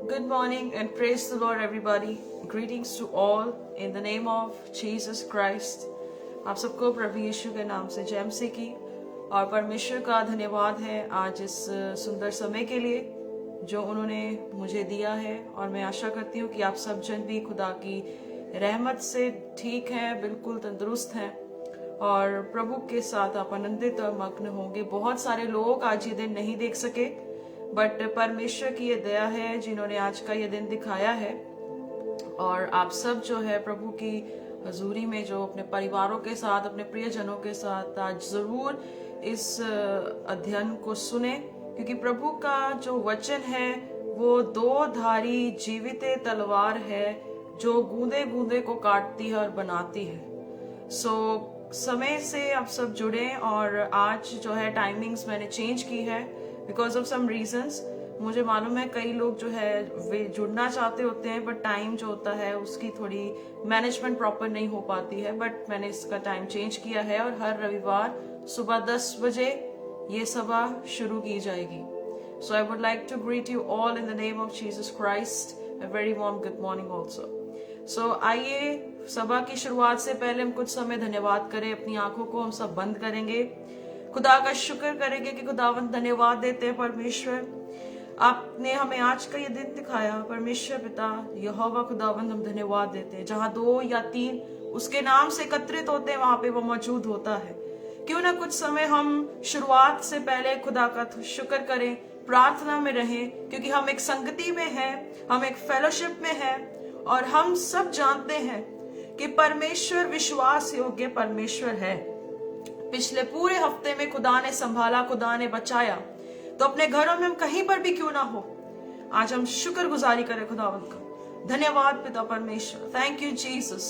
Good morning and praise the Lord everybody. Greetings to all in the name of Jesus Christ. आप सबको प्रभु यीशु के नाम से जय मसीह की और परमेश्वर का धन्यवाद है आज इस सुंदर समय के लिए जो उन्होंने मुझे दिया है। और मैं आशा करती हूँ कि आप सब जन भी खुदा की रहमत से ठीक हैं, बिल्कुल तंदुरुस्त हैं और प्रभु के साथ आप आनंदित और मग्न होंगे। बहुत सारे लोग आज ये दिन नहीं देख सके, बट परमेश्वर की ये दया है जिन्होंने आज का ये दिन दिखाया है। और आप सब जो है प्रभु की हजूरी में जो अपने परिवारों के साथ, अपने प्रियजनों के साथ आज जरूर इस अध्ययन को सुने, क्योंकि प्रभु का जो वचन है वो दो धारी जीवित तलवार है जो गूंदे गूंदे को काटती है और बनाती है। समय से आप सब जुड़े और आज जो है टाइमिंग्स मैंने चेंज की है बिकॉज ऑफ सम रीजंस। मुझे मालूम है कई लोग जो है वे जुड़ना चाहते होते हैं बट टाइम जो होता है उसकी थोड़ी मैनेजमेंट प्रॉपर नहीं हो पाती है, बट मैंने इसका टाइम चेंज किया है और हर रविवार सुबह 10 बजे ये सभा शुरू की जाएगी। So I would like to greet you all in the name of Jesus Christ, a very warm good morning also. So आइए सभा की शुरुआत से पहले हम कुछ समय धन्यवाद करें। अपनी आंखों को हम सब बंद करेंगे, खुदा का शुक्र करेंगे कि खुदावंद धन्यवाद देते हैं परमेश्वर, आपने हमें आज का ये दिन दिखाया। परमेश्वर पिता यहोवा खुदावंद हम धन्यवाद देते हैं। जहां 2 या 3 उसके नाम से एकत्रित होते हैं वहां पे वो मौजूद होता है। क्यों ना कुछ समय हम शुरुआत से पहले खुदा का शुक्र करें, प्रार्थना में रहें, क्योंकि हम एक संगति में हैं, हम एक फेलोशिप में हैं और हम सब जानते हैं कि परमेश्वर विश्वास योग्य परमेश्वर है। पिछले पूरे हफ्ते में खुदा ने संभाला, खुदा ने बचाया, तो अपने घरों में हम कहीं पर भी क्यों ना हो, आज हम शुक्रगुजारी करें खुदावंद का। धन्यवाद पिता परमेश्वर, थैंक यू जीसस,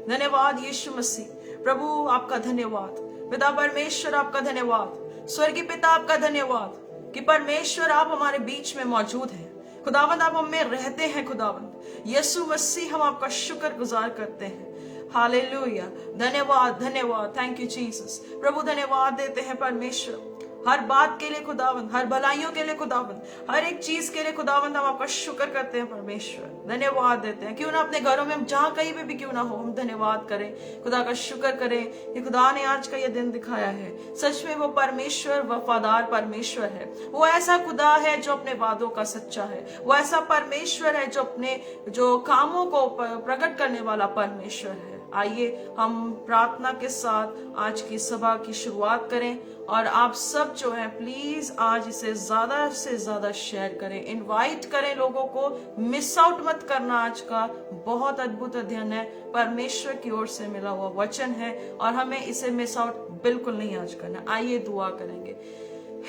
धन्यवाद यीशु मसीह। प्रभु आपका धन्यवाद, पिता परमेश्वर आपका धन्यवाद, स्वर्गीय पिता आपका धन्यवाद कि परमेश्वर आप हमारे बीच में मौजूद हैं। खुदावंद आप हमें रहते हैं। खुदावंद यीशु मसीह हम आपका शुक्र गुजार करते हैं। हालेलुया, धन्यवाद धन्यवाद, थैंक यू जीसस। प्रभु धन्यवाद देते हैं परमेश्वर हर बात के लिए खुदावंद, हर भलाइयों के लिए खुदावंद, हर एक चीज के लिए खुदावंद हम आपका शुक्र करते हैं परमेश्वर, धन्यवाद देते हैं। क्यों ना अपने घरों में हम जहां कहीं पे भी क्यों ना हो हम धन्यवाद करें, खुदा का शुक्र करें कि खुदा ने आज का ये दिन दिखाया है। सच में वो परमेश्वर वफादार परमेश्वर है, वो ऐसा खुदा है जो अपने वादों का सच्चा है, वो ऐसा परमेश्वर है जो अपने जो कामों को प्रकट करने वाला परमेश्वर है। आइए हम प्रार्थना के साथ आज की सभा की शुरुआत करें और आप सब जो है प्लीज आज इसे ज्यादा से ज्यादा शेयर करें, इनवाइट करें लोगों को, मिस आउट मत करना। आज का बहुत अद्भुत अध्ययन है, परमेश्वर की ओर से मिला हुआ वचन है और हमें इसे मिस आउट बिल्कुल नहीं आज करना। आइए दुआ करेंगे।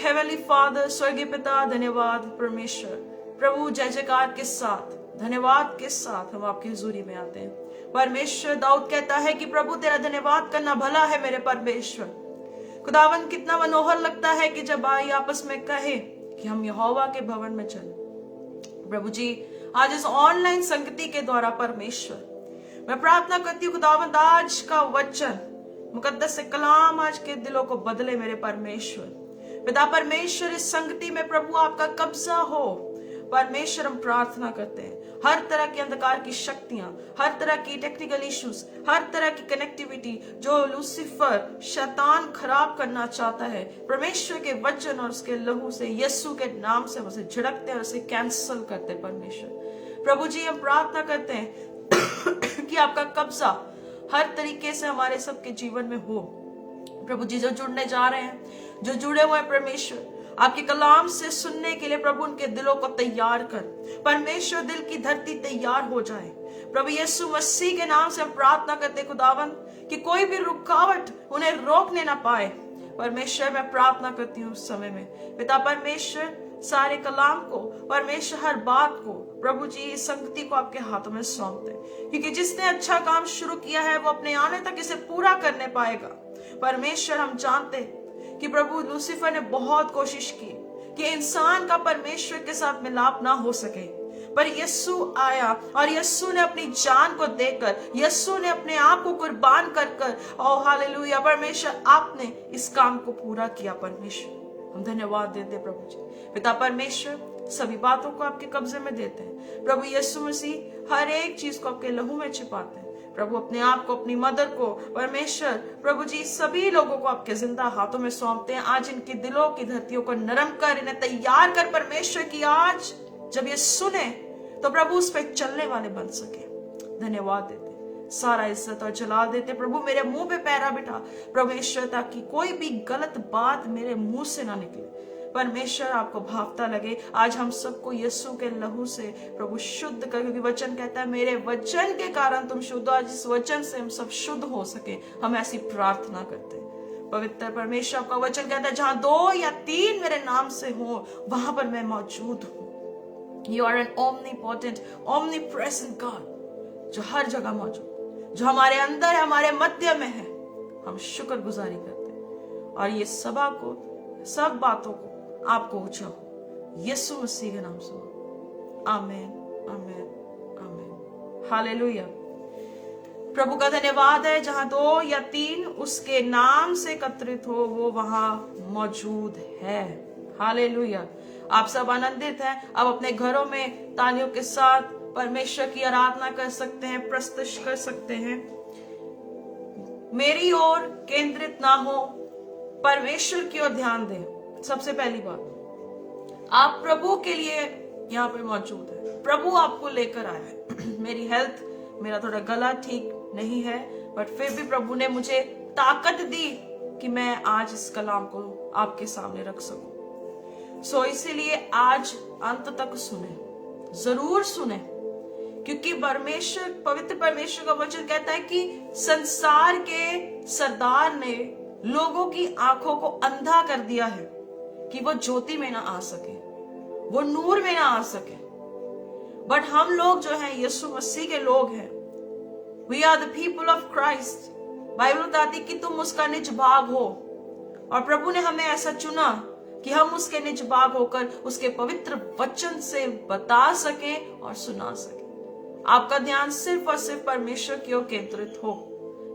हेवनली फादर, स्वर्गीय पिता, धन्यवाद परमेश्वर। प्रभु जय जयकार के साथ, धन्यवाद के साथ हम आपकी हुजूरी में आते हैं। परमेश्वर दाऊद कहता है कि प्रभु तेरा धन्यवाद करना भला है मेरे परमेश्वर। खुदावन कितना मनोहर लगता है कि जब भाई आपस में कहे कि हम यहोवा के भवन में चलें। प्रभु जी आज इस ऑनलाइन संगति के द्वारा परमेश्वर मैं प्रार्थना करती हूँ खुदावंद आज का वचन मुकद्दस से कलाम आज के दिलों को बदले मेरे परमेश्वर। पिता परमेश्वर इस संगति में प्रभु आपका कब्जा हो। परमेश्वर हम प्रार्थना करते हैं हर तरह की अंधकार की शक्तियां, हर तरह की टेक्निकल इश्यूज, हर तरह की कनेक्टिविटी जो लूसीफर शैतान खराब करना चाहता है, परमेश्वर के वचन और उसके लहू से यीशु के नाम से उसे झड़कते हैं और उसे कैंसल करते हैं। परमेश्वर प्रभु जी हम प्रार्थना करते हैं कि आपका कब्जा हर तरीके से हमारे सबके जीवन में हो। प्रभु जी जो जुड़ने जा रहे हैं, जो जुड़े हुए हैं परमेश्वर आपके कलाम से सुनने के लिए, प्रभु उनके दिलों को तैयार कर। परमेश्वर दिल की धरती तैयार हो जाए। प्रभु यीशु मसीह के नाम से हम प्रार्थना करते खुदावंद कि कोई भी रुकावट उन्हें रोकने ना पाए। परमेश्वर मैं प्रार्थना करती हूँ उस समय में पिता परमेश्वर सारे कलाम को, परमेश्वर हर बात को प्रभु जी इस संगति को आपके हाथों में सौंपते, क्योंकि जिसने अच्छा काम शुरू किया है वो अपने आने तक इसे पूरा करने पाएगा। परमेश्वर हम जानते कि प्रभु लूसीफर ने बहुत कोशिश की कि इंसान का परमेश्वर के साथ मिलाप ना हो सके, पर यीशु आया और यीशु ने अपनी जान को देकर, यीशु ने अपने आप को कुर्बान कर ओ हालेलुया परमेश्वर आपने इस काम को पूरा किया। परमेश्वर हम धन्यवाद देते प्रभु जी। पिता परमेश्वर सभी बातों को आपके कब्जे में देते हैं। प्रभु यीशु मसीह हर एक चीज को आपके लहू में छिपाते हैं। प्रभु अपने आप को, अपनी मदर को, परमेश्वर प्रभु जी सभी लोगों को आपके जिंदा हाथों में सौंपते हैं। आज इनकी दिलों की धरतियों को नरम कर, इन्हें तैयार कर परमेश्वर की आज जब ये सुने तो प्रभु उस पर चलने वाले बन सके। धन्यवाद देते, सारा इज्जत और जलाल देते। प्रभु मेरे मुंह पे पैरा बिठा परमेश्वर, ताकि कोई भी गलत बात मेरे मुंह से ना निकले। परमेश्वर आपको भावता लगे। आज हम सबको यीशु के लहू से प्रभु शुद्ध कर, क्योंकि वचन कहता है मेरे वचन के कारण तुम शुद्ध हो। आज इस वचन से हम सब शुद्ध हो सके, हम ऐसी प्रार्थना करते हैं। पवित्र परमेश्वर आपका वचन कहता है जहां 2 या 3 मेरे नाम से हो वहां पर मैं मौजूद हूं। You are an omnipotent, omnipresent God, जो हर जगह मौजूद, जो हमारे अंदर है, हमारे मध्य में है। हम शुक्रगुजारी करते हैं और ये सभा को, सब बातों को आपको ऊंचा हो, यीशु मसीह के नाम से। आमीन, आमीन, आमीन, हालेलुया। प्रभु का धन्यवाद है, जहां 2 या 3 उसके नाम से एकत्रित हो वो वहां मौजूद है। हालेलुया। आप सब आनंदित हैं। अब अपने घरों में तालियों के साथ परमेश्वर की आराधना कर सकते हैं, प्रस्तुत कर सकते हैं। मेरी ओर केंद्रित ना हो, परमेश्वर की ओर ध्यान दें। सबसे पहली बात, आप प्रभु के लिए यहाँ पे मौजूद है। प्रभु आपको लेकर आया है। मेरी हेल्थ, मेरा थोड़ा गला ठीक नहीं है, बट फिर भी प्रभु ने मुझे ताकत दी कि मैं आज इस कलाम को आपके सामने रख सकूं। सो इसीलिए आज अंत तक सुने, जरूर सुने, क्योंकि परमेश्वर, पवित्र परमेश्वर का वचन कहता है कि संसार के सरदार ने लोगों की आंखों को अंधा कर दिया है कि वो ज्योति में ना आ सके, वो नूर में ना आ सके। बट हम लोग जो हैं यीशु मसीह के लोग हैं, we are the people of Christ. Bible बताती कि तुम उसका निज भाग हो, और प्रभु ने हमें ऐसा चुना कि हम उसके निज भाग होकर उसके पवित्र वचन से बता सके और सुना सके। आपका ध्यान सिर्फ और सिर्फ परमेश्वर की ओर केंद्रित हो।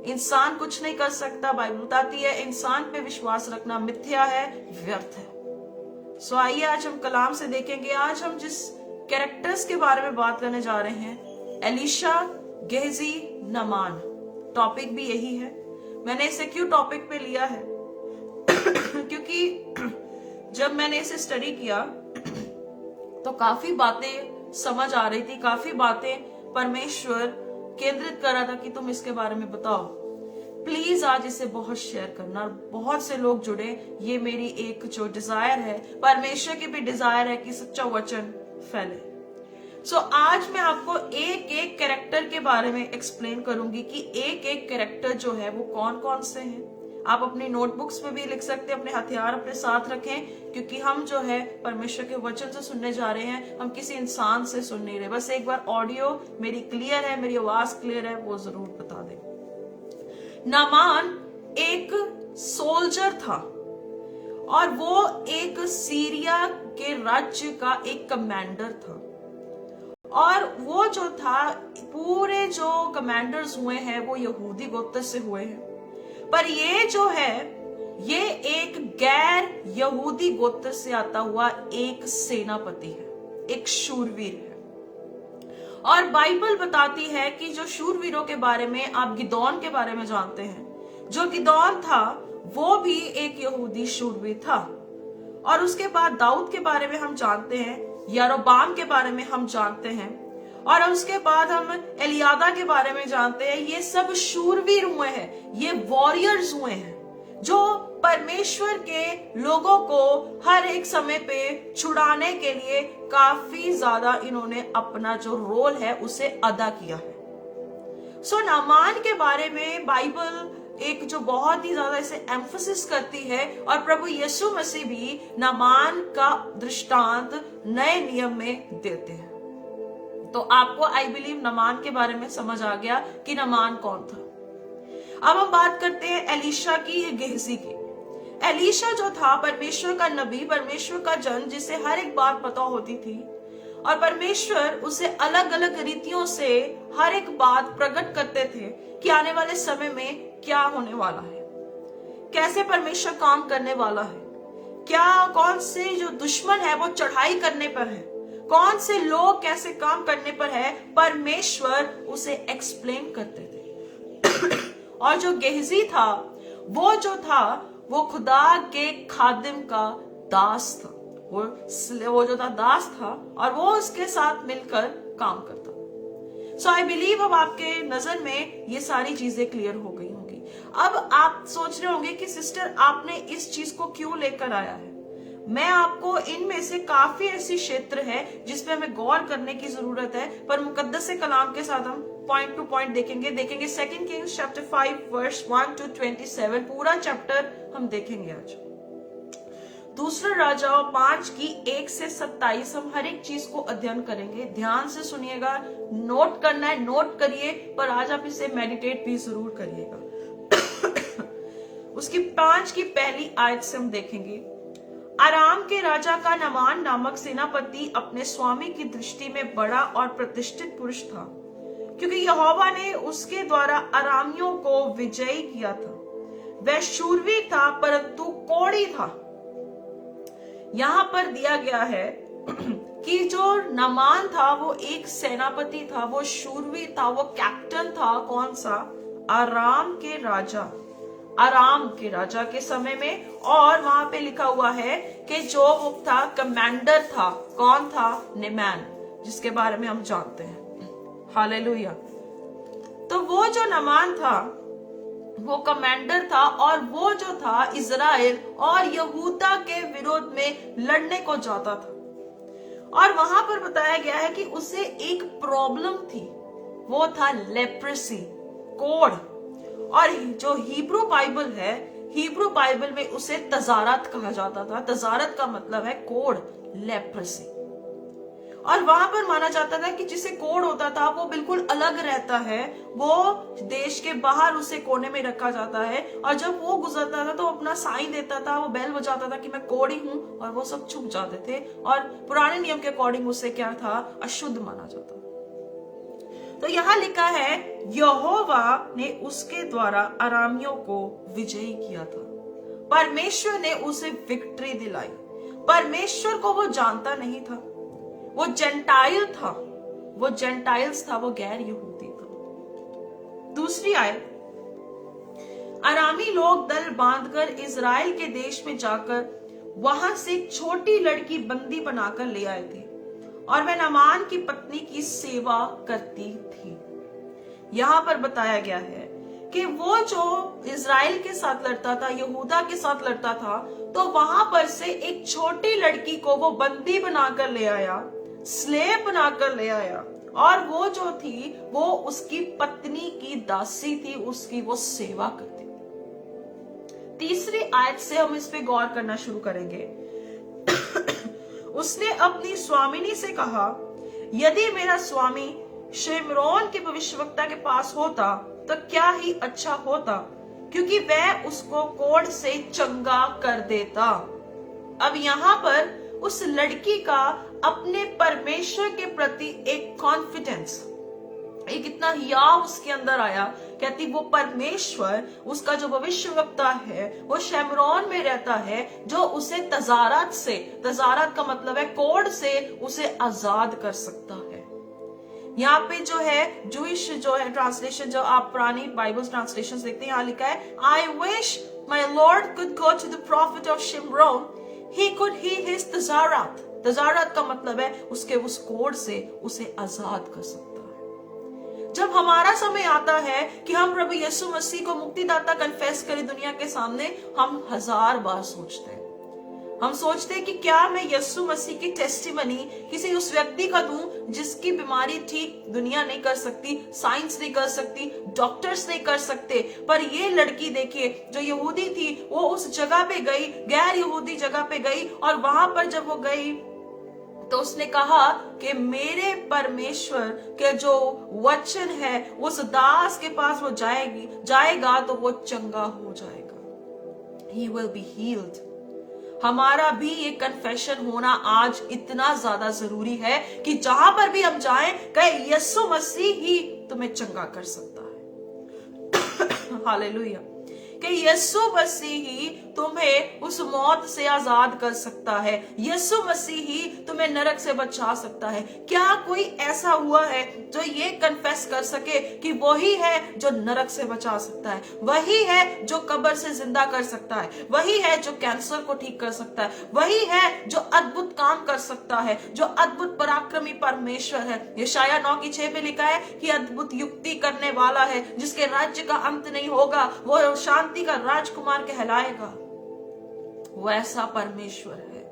इंसान कुछ नहीं कर सकता। बाइबल बताती है इंसान पे विश्वास रखना मिथ्या है, व्यर्थ है। सो आइए आज हम कलाम से देखेंगे। आज हम जिस कैरेक्टर्स के बारे में बात करने जा रहे हैं, एलीशा, गेहजी, नामान, टॉपिक भी यही है। मैंने इसे क्यों टॉपिक पे लिया है क्योंकि जब मैंने इसे स्टडी किया तो काफी बातें समझ आ रही थी, काफी बातें परमेश्वर केंद्रित कर रहा था कि तुम इसके बारे में बताओ। प्लीज आज इसे बहुत शेयर करना, बहुत से लोग जुड़े। ये मेरी एक जो डिजायर है, परमेश्वर की भी डिजायर है कि सच्चा वचन फैले। सो आज मैं आपको एक एक कैरेक्टर के बारे में एक्सप्लेन करूंगी कि एक एक कैरेक्टर जो है वो कौन कौन से हैं। आप अपनी नोटबुक्स में भी लिख सकते हैं, अपने हथियार अपने साथ रखें, क्योंकि हम जो है परमेश्वर के वचन से सुनने जा रहे हैं, हम किसी इंसान से सुन नहीं रहे। बस एक बार ऑडियो मेरी क्लियर है, मेरी आवाज क्लियर है, वो जरूर बता दें। नामान एक सोल्जर था और वो एक सीरिया के राज्य का एक कमांडर था, और वो जो था, पूरे जो कमांडर्स हुए हैं वो यहूदी गोत्र से हुए हैं, पर ये जो है ये एक गैर यहूदी गोत्र से आता हुआ एक सेनापति है, एक शूरवीर है। और बाइबल बताती है कि जो शूरवीरों के बारे में आप गिदौन के बारे में जानते हैं, जो गिदौन था वो भी एक यहूदी शूरवीर था। और उसके बाद दाऊद के बारे में हम जानते हैं, यारोबाम के बारे में हम जानते हैं, और उसके बाद हम एलियादा के बारे में जानते हैं। ये सब शूरवीर हुए हैं, ये वॉरियर्स हुए हैं, जो परमेश्वर के लोगों को हर एक समय पे छुड़ाने के लिए काफी ज्यादा इन्होंने अपना जो रोल है उसे अदा किया है। सो नामान के बारे में बाइबल एक जो बहुत ही ज्यादा इसे एम्फसिस करती है, और प्रभु यीशु मसीह भी नामान का दृष्टांत नए नियम में देते हैं। तो आपको आई बिलीव नामान के बारे में समझ आ गया कि नामान कौन था। अब हम बात करते हैं एलीशा की, गेहजी की। एलीशा जो था परमेश्वर का नबी, परमेश्वर का जन, जिसे हर एक बात पता होती थी, और परमेश्वर उसे अलग अलग रीतियों से हर एक बात प्रकट करते थे कि आने वाले समय में क्या होने वाला है, कैसे परमेश्वर काम करने वाला है, क्या कौन से जो दुश्मन है वो चढ़ाई करने पर है, कौन से लोग कैसे काम करने पर है, परमेश्वर उसे एक्सप्लेन करते थे। और जो गेहजी था वो जो था वो खुदा के खादिम का दास था, वो जो था दास था और वो उसके साथ मिलकर काम करता। सो आई बिलीव अब आपके नजर में ये सारी चीजें क्लियर हो गई होंगी। अब आप सोच रहे होंगे कि सिस्टर आपने इस चीज को क्यों लेकर आया है। मैं आपको इनमें से काफी ऐसी क्षेत्र है जिसपे हमें गौर करने की जरूरत है, पर मुकद्दस कलाम के साथ हम पॉइंट टू पॉइंट देखेंगे 2 किंग्स चैप्टर 5 वर्स 1 to 27 पूरा चैप्टर हम देखेंगे आज। दूसरा राजाओं 5 की 1 से 27 हम हर एक चीज को अध्ययन करेंगे। ध्यान से सुनिएगा, नोट करना है नोट करिए, पर आज आप इसे मेडिटेट भी जरूर करिएगा। उसकी 5 की पहली आयत से हम देखेंगे, अराम के राजा का नामान नामक सेनापति अपने स्वामी की दृष्टि में बड़ा और प्रतिष्ठित पुरुष था, क्योंकि यहोवा ने उसके द्वारा अरामियों को विजयी किया था। वह शूरवीर था परंतु कोढ़ी था। यहां पर दिया गया है कि जो नामान था वो एक सेनापति था, वो शूरवीर था, वो कैप्टन था। कौन सा? अराम के राजा के समय में। और वहां पे लिखा हुआ है कि जो वो था कमांडर था। कौन था? नेमान, जिसके बारे में हम जानते हैं। हालेलुया। तो वो जो नामान था वो कमांडर था और वो जो था इजराइल और यहूदा के विरोध में लड़ने को जाता था। और वहां पर बताया गया है कि उसे एक प्रॉब्लम थी, वो था लेप्रेसी, कोढ़। और जो हिब्रू बाइबल है, हिब्रू बाइबल में उसे तजारत कहा जाता था। तजारत का मतलब है कोढ़, लेप्रेसी। और वहां पर माना जाता था कि जिसे कोढ़ होता था वो बिल्कुल अलग रहता है, वो देश के बाहर उसे कोने में रखा जाता है। और जब वो गुजरता था तो अपना साइन देता था, वो बेल बजाता था कि मैं कोढ़ी हूं, और वो सब छुप जाते थे। और पुराने नियम के अकॉर्डिंग उसे क्या था? अशुद्ध माना जाता। तो यहां लिखा है यहोवा ने उसके द्वारा अरामियों को विजयी किया था। परमेश्वर ने उसे विक्ट्री दिलाई। परमेश्वर को वो जानता नहीं था, वो जेंटाइल था, वो जेंटाइल्स था, वो गैर यहूदी था। दूसरी आयत, अरामी लोग दल बांधकर इजराइल के देश में जाकर वहां से एक छोटी लड़की बंदी बनाकर ले आए थे और वह नामान की पत्नी की सेवा करती थी। यहां पर बताया गया है कि वो जो इजराइल के साथ लड़ता था, यहूदा के साथ लड़ता था, तो वहां पर से एक छोटी लड़की को वो बंदी बनाकर ले आया, स्लेव बनाकर ले आया। और वो जो थी वो उसकी पत्नी की दासी थी, उसकी वो सेवा करती थी। तीसरी आयत से हम इस पे गौर करना शुरू करेंगे। उसने अपनी स्वामिनी से कहा, यदि मेरा स्वामी शिमरोन के भविष्यवक्ता के पास होता तो क्या ही अच्छा होता, क्योंकि वह उसको कोढ़ से चंगा कर देता। अब यहाँ पर उस लड़की का अपने परमेश्वर के प्रति एक कॉन्फिडेंस, एक इतना हियाव उसके अंदर आया। कहती वो परमेश्वर, उसका जो भविष्यवक्ता है वो शेमरोन में रहता है, जो उसे तजारत से, तजारत का मतलब है कोढ़ से, उसे आजाद कर सकता है। यहाँ पे जो है जूइश जो है ट्रांसलेशन, जो आप पुरानी बाइबल ट्रांसलेशन देखते हैं, यहाँ लिखा है I wish my lord could go to the prophet of Shimron, he could heal his तजारत। तजारत का मतलब है उसके उस कोढ़ से उसे आजाद कर सकता है। जब हमारा समय आता है कि हम प्रभु यीशु मसीह को मुक्तिदाता कन्फेस करें दुनिया के सामने, हम 1000 बार सोचते हैं। हम सोचते हैं कि क्या मैं यीशु मसीह की टेस्टिमनी किसी उस व्यक्ति का दूं जिसकी बीमारी ठीक दुनिया नहीं कर सकती, साइंस नहीं कर सकती, डॉक्टर्स नहीं कर सकते। पर ये लड़की देखिए, जो यहूदी थी, वो उस जगह पे गई, गैर यहूदी जगह पे गई, और वहां पर जब वो गई तो उसने कहा कि मेरे परमेश्वर के जो वचन है उस दास के पास वो जाएगा तो वो चंगा हो जाएगा। He will be healed। हमारा भी ये कन्फेशन होना आज इतना ज्यादा जरूरी है कि जहां पर भी हम जाएं, कहे यीशु मसीह ही तुम्हें चंगा कर सकता है। हालेलुया। कि यीशु मसीह ही तुम्हें उस मौत से आजाद कर सकता है, यीशु मसीह ही तुम्हें नरक से बचा सकता है। क्या कोई ऐसा हुआ है जो ये कन्फेस कर सके कि वही है जो नरक से बचा सकता है, वही है जो कब्र से जिंदा कर सकता है, वही है जो कैंसर को ठीक कर सकता है, वही है जो अद्भुत काम कर सकता है, जो अद्भुत पराक्रमी परमेश्वर है। यशायाह 9:6 में लिखा है कि अद्भुत युक्ति करने वाला है, जिसके राज्य का अंत नहीं होगा, वो शांति का राजकुमार कहलाएगा। वैसा परमेश्वर है।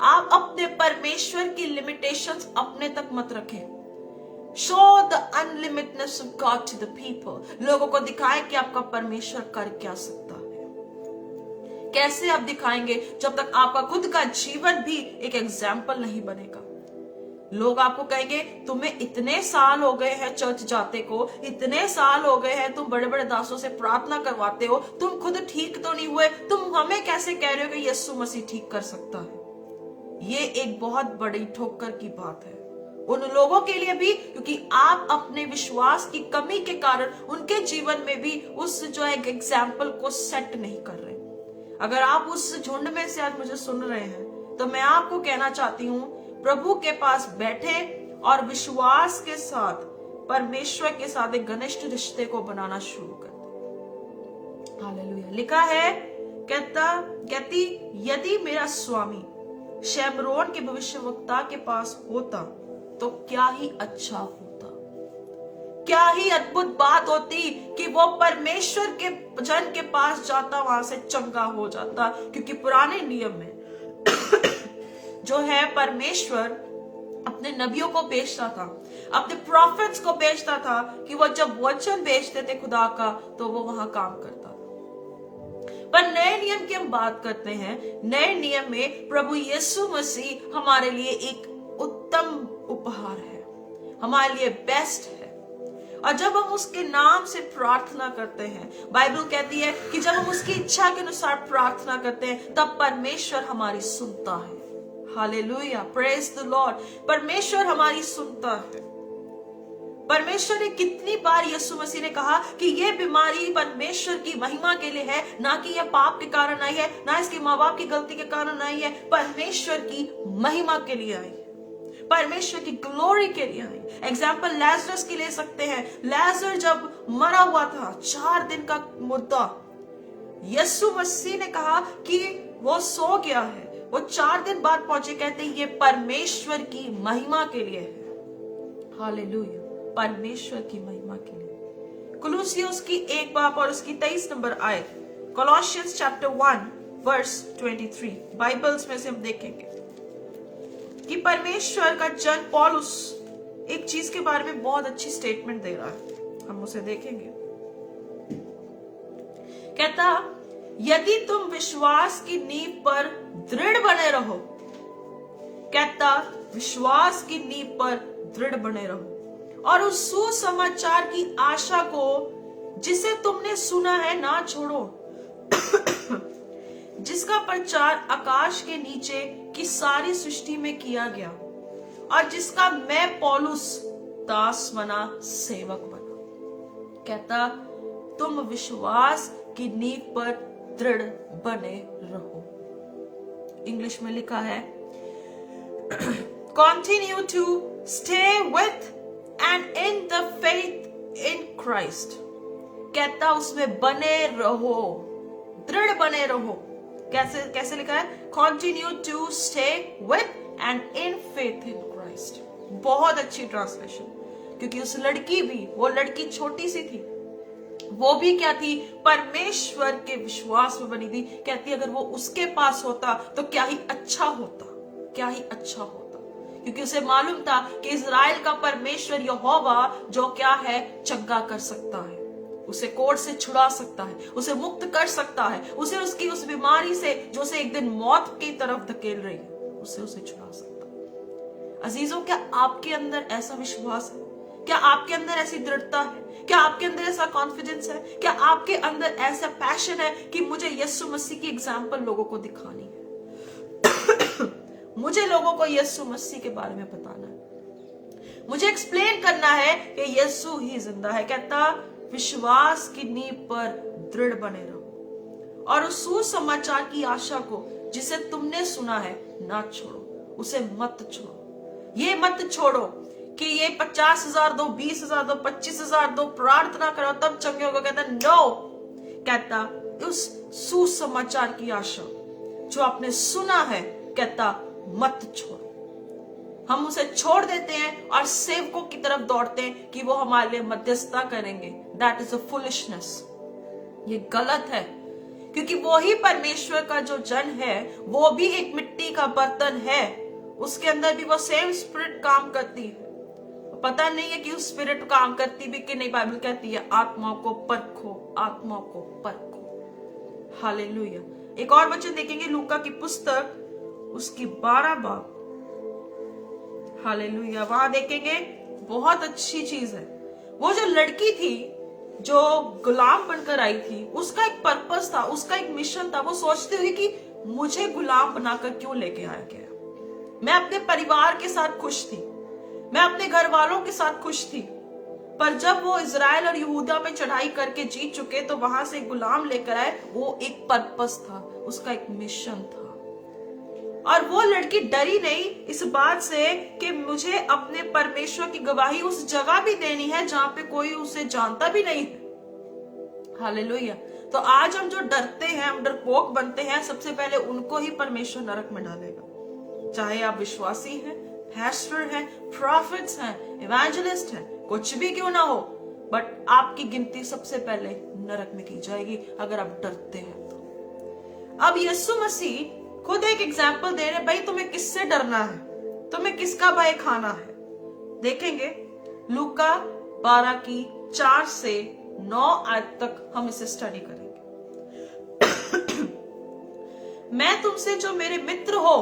आप अपने परमेश्वर की लिमिटेशंस अपने तक मत रखें। Show the unlimitedness of God to the people. लोगों को दिखाएं कि आपका परमेश्वर कर क्या सकता है। कैसे आप दिखाएंगे? जब तक आपका खुद का जीवन भी एक एग्जाम्पल नहीं बनेगा। लोग आपको कहेंगे तुम्हें इतने साल हो गए हैं चर्च जाते को, इतने साल हो गए हैं तुम बड़े बड़े दासों से प्रार्थना करवाते हो, तुम खुद ठीक तो नहीं हुए, तुम हमें कैसे कह रहे हो कि यीशु मसीह ठीक कर सकता है? ये एक बहुत बड़ी ठोकर की बात है उन लोगों के लिए भी, क्योंकि आप अपने विश्वास की कमी के कारण उनके जीवन में भी उस जो एक एग्जाम्पल को सेट नहीं कर रहे। अगर आप उस झुंड में से आज मुझे सुन रहे हैं तो मैं आपको कहना चाहती हूं, प्रभु के पास बैठे और विश्वास के साथ परमेश्वर के साथ एक घनिष्ठ रिश्ते को बनाना शुरू कर दो। हालेलुया। लिखा है, कहती यदि मेरा स्वामी शेमरोन के भविष्यवक्ता के पास होता तो क्या ही अच्छा होता, क्या ही अद्भुत बात होती कि वो परमेश्वर के जन के पास जाता, वहां से चंगा हो जाता। क्योंकि पुराने नियम में जो है परमेश्वर अपने नबियों को भेजता था, अपने प्रॉफिट्स को भेजता था कि वो जब वचन भेजते थे खुदा का तो वो वहां काम करता था। पर नए नियम की हम बात करते हैं। नए नियम में प्रभु यीशु मसीह हमारे लिए एक उत्तम उपहार है, हमारे लिए बेस्ट है। और जब हम उसके नाम से प्रार्थना करते हैं, बाइबल कहती है कि जब हम उसकी इच्छा के अनुसार प्रार्थना करते हैं तब परमेश्वर हमारी सुनता है। Hallelujah, praise the Lord. परमेश्वर हमारी सुनता है। परमेश्वर ने कितनी बार यीशु मसीह ने कहा कि ये बीमारी परमेश्वर की महिमा के लिए है, ना कि यह पाप के कारण आई है, ना इसके माँ बाप की गलती के कारण आई है, परमेश्वर की महिमा के लिए आई है, परमेश्वर की ग्लोरी के लिए आई। एग्जाम्पल लाजरस की ले सकते हैं। लाजर जब मरा हुआ था, 4 दिन का मुर्दा, यीशु मसीह ने कहा कि वो सो गया है। वो 4 दिन बाद पहुंचे, कहते ये परमेश्वर की महिमा के लिए है। हालेलुया, परमेश्वर की महिमा के लिए। कुलुसियोस की 1 बाब और उसकी 23 नंबर आयत, कोलोसियंस चैप्टर 1 वर्स 23, बाइबल्स में से हम देखेंगे कि परमेश्वर का जन पौलुस एक चीज के बारे में बहुत अच्छी स्टेटमेंट दे रहा है, हम उसे देखेंगे। कहता यदि तुम विश्वास की नींव पर दृढ़ बने रहो, कहता विश्वास की नींव पर दृढ़ बने रहो और उस सुसमाचार की आशा को जिसे तुमने सुना है ना छोड़ो, जिसका प्रचार आकाश के नीचे की सारी सृष्टि में किया गया और जिसका मैं पौलुस दास बना, सेवक बना। कहता तुम विश्वास की नींव पर दृढ़ बने रहो। इंग्लिश में लिखा है continue to stay with and in the faith in Christ. कहता उसमें बने रहो, दृढ़ बने रहो। कैसे लिखा है? Continue to stay with and in faith in Christ. बहुत अच्छी ट्रांसलेशन, क्योंकि उस लड़की भी, वो लड़की छोटी सी थी, वो भी क्या थी? परमेश्वर के विश्वास में बनी थी। कहती अगर वो उसके पास होता तो क्या ही अच्छा होता, क्या ही अच्छा होता, क्योंकि उसे मालूम था कि इजराइल का परमेश्वर यहोवा जो क्या है, चंगा कर सकता है, उसे कोड़ से छुड़ा सकता है, उसे मुक्त कर सकता है, उसे उसकी उस बीमारी से जो उसे एक दिन मौत की तरफ धकेल रही है, उसे छुड़ा सकता है। अजीजों, क्या आपके अंदर ऐसा विश्वास है? क्या आपके अंदर ऐसी दृढ़ता है? क्या आपके अंदर ऐसा कॉन्फिडेंस है? क्या आपके अंदर ऐसा पैशन है कि मुझे यीशु मसीह की एग्जाम्पल लोगों को दिखानी है? मुझे लोगों को यीशु मसीह के बारे में बताना है, मुझे एक्सप्लेन करना है कि यीशु ही जिंदा है। कहता विश्वास की नींव पर दृढ़ बने रहो। और उस सुसमाचार की आशा को जिसे तुमने सुना है ना छोड़ो, उसे मत छोड़ो। ये मत छोड़ो कि ये 50,000 दो, 20,000 दो, 25,000 दो, प्रार्थना करो तब चंगे होगा। कहता नो, कहता उस सुसमाचार की आशा जो आपने सुना है, कहता मत छोड़ो। हम उसे छोड़ देते हैं और सेवकों की तरफ दौड़ते हैं कि वो हमारे लिए मध्यस्थता करेंगे। That is a foolishness. ये गलत है, क्योंकि वो ही परमेश्वर का जो जन है वो भी एक मिट्टी का बर्तन है, उसके अंदर भी वो सेम स्पिरिट काम करती है। पता नहीं है कि उस स्पिरिट काम करती भी कि नहीं। बाइबल कहती है आत्माओं को परखो, आत्माओं को परखो। हालेलुया। एक और वचन देखेंगे लूका की पुस्तक उसकी 12 बाब। हालेलुया। वहां देखेंगे बहुत अच्छी चीज है। वो जो लड़की थी जो गुलाम बनकर आई थी, उसका एक पर्पस था, उसका एक मिशन था। वो सोचती हुई कि मुझे गुलाम बनाकर क्यों लेके आया गया। मैं अपने परिवार के साथ खुश थी, मैं अपने घर वालों के साथ खुश थी, पर जब वो इजराइल और यहूदा पे चढ़ाई करके जीत चुके तो वहां से गुलाम लेकर आए। वो एक पर्पस था, उसका एक मिशन था। और वो लड़की डरी नहीं इस बात से कि मुझे अपने परमेश्वर की गवाही उस जगह भी देनी है जहां पे कोई उसे जानता भी नहीं है। हालेलुया। तो आज हम जो डरते हैं, हम डरपोक बनते हैं, सबसे पहले उनको ही परमेश्वर नरक में डालेगा। चाहे आप विश्वासी हैं, पैस्टर हैं, प्रॉफिट्स हैं, इवेंजलिस्ट हैं, कुछ भी क्यों ना हो, बट आपकी गिनती सबसे पहले नरक में की जाएगी अगर आप डरते हैं तो। अब यीशु मसीह खुद एक एग्जाम्पल दे रहे, भाई तुम्हें किससे डरना है, तुम्हें किसका भय खाना है। देखेंगे लूका 12 की 4 से 9 आयत तक हम इसे स्टडी करेंगे। मैं तुमसे जो मेरे मित्र हो,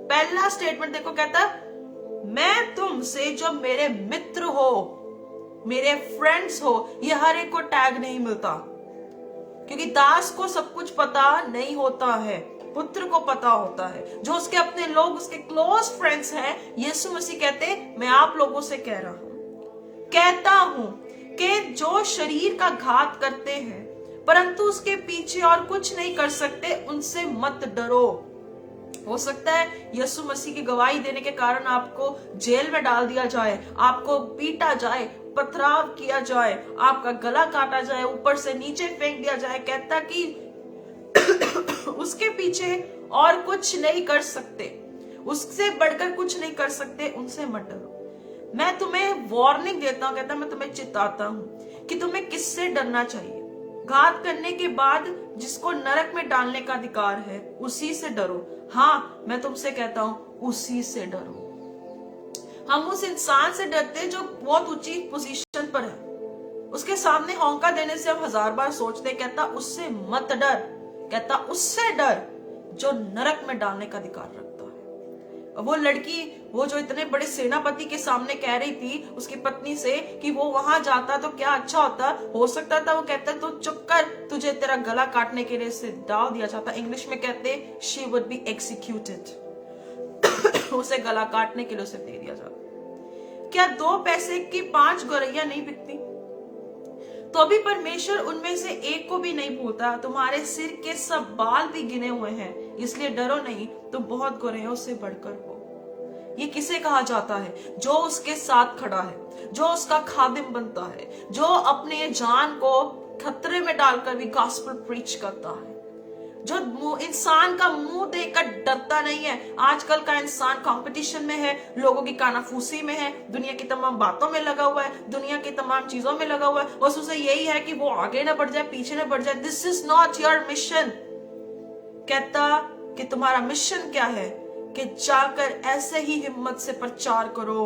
पहला स्टेटमेंट देखो, कहता मैं तुमसे जो मेरे मित्र हो, मेरे फ्रेंड्स हो। ये हर एक को टैग नहीं मिलता, क्योंकि दास को सब कुछ पता नहीं होता है, पुत्र को पता होता है। जो उसके अपने लोग, उसके क्लोज फ्रेंड्स हैं, यीशु मसीह कहते मैं आप लोगों से कहता हूं कि जो शरीर का घात करते हैं परंतु उसके पीछे और कुछ नहीं कर सकते, उनसे मत डरो। हो सकता है यीशु मसीह की गवाही देने के कारण आपको जेल में डाल दिया जाए, आपको पीटा जाए, पथराव किया जाए, आपका गला काटा जाए, ऊपर से नीचे फेंक दिया जाए। कहता कि उसके पीछे और कुछ नहीं कर सकते, उससे बढ़कर कुछ नहीं कर सकते, उनसे मत डरो। मैं तुम्हें वार्निंग देता हूं, कहता मैं तुम्हें चिताता हूं कि तुम्हें किससे डरना चाहिए। घात करने के बाद जिसको नरक में डालने का अधिकार है, उसी से डरो। हाँ, मैं तुमसे कहता हूं, उसी से डरो। हम उस इंसान से डरते जो बहुत ऊंची पोजीशन पर है, उसके सामने हौंका देने से हम 1000 बार सोचते। कहता उससे मत डर, कहता उससे डर जो नरक में डालने का अधिकार रखता है। वो लड़की, वो जो इतने बड़े सेनापति के सामने कह रही थी उसकी पत्नी से कि वो वहां जाता तो क्या अच्छा होता, हो सकता था वो कहता तो चुप कर, तुझे तेरा गला काटने के लिए से डाल दिया जाता। इंग्लिश में कहते शी वुड बी एक्सिक्यूटेड, उसे गला काटने के लिए उसे दे दिया जाता। क्या 2 पैसे की 5 गौरैया नहीं बिकती? तो भी परमेश्वर उनमें से एक को भी नहीं भूलता। तुम्हारे सिर के सब बाल भी गिने हुए हैं, इसलिए डरो नहीं, तुम बहुत गौरैयों से बढ़कर हो। ये किसे कहा जाता है? जो उसके साथ खड़ा है, जो उसका खादिम बनता है, जो अपने जान को खतरे में डालकर भी गॉस्पेल प्रीच करता है, जो इंसान का मुंह देखकर डरता नहीं है। आजकल का इंसान कंपटीशन में है, लोगों की कानाफूसी में है, दुनिया की तमाम बातों में लगा हुआ है, दुनिया की तमाम चीजों में लगा हुआ है। बस उसे यही है कि वो आगे ना बढ़ जाए, पीछे ना बढ़ जाए। This is not your mission. कहता कि तुम्हारा मिशन क्या है? कि जाकर ऐसे ही हिम्मत से प्रचार करो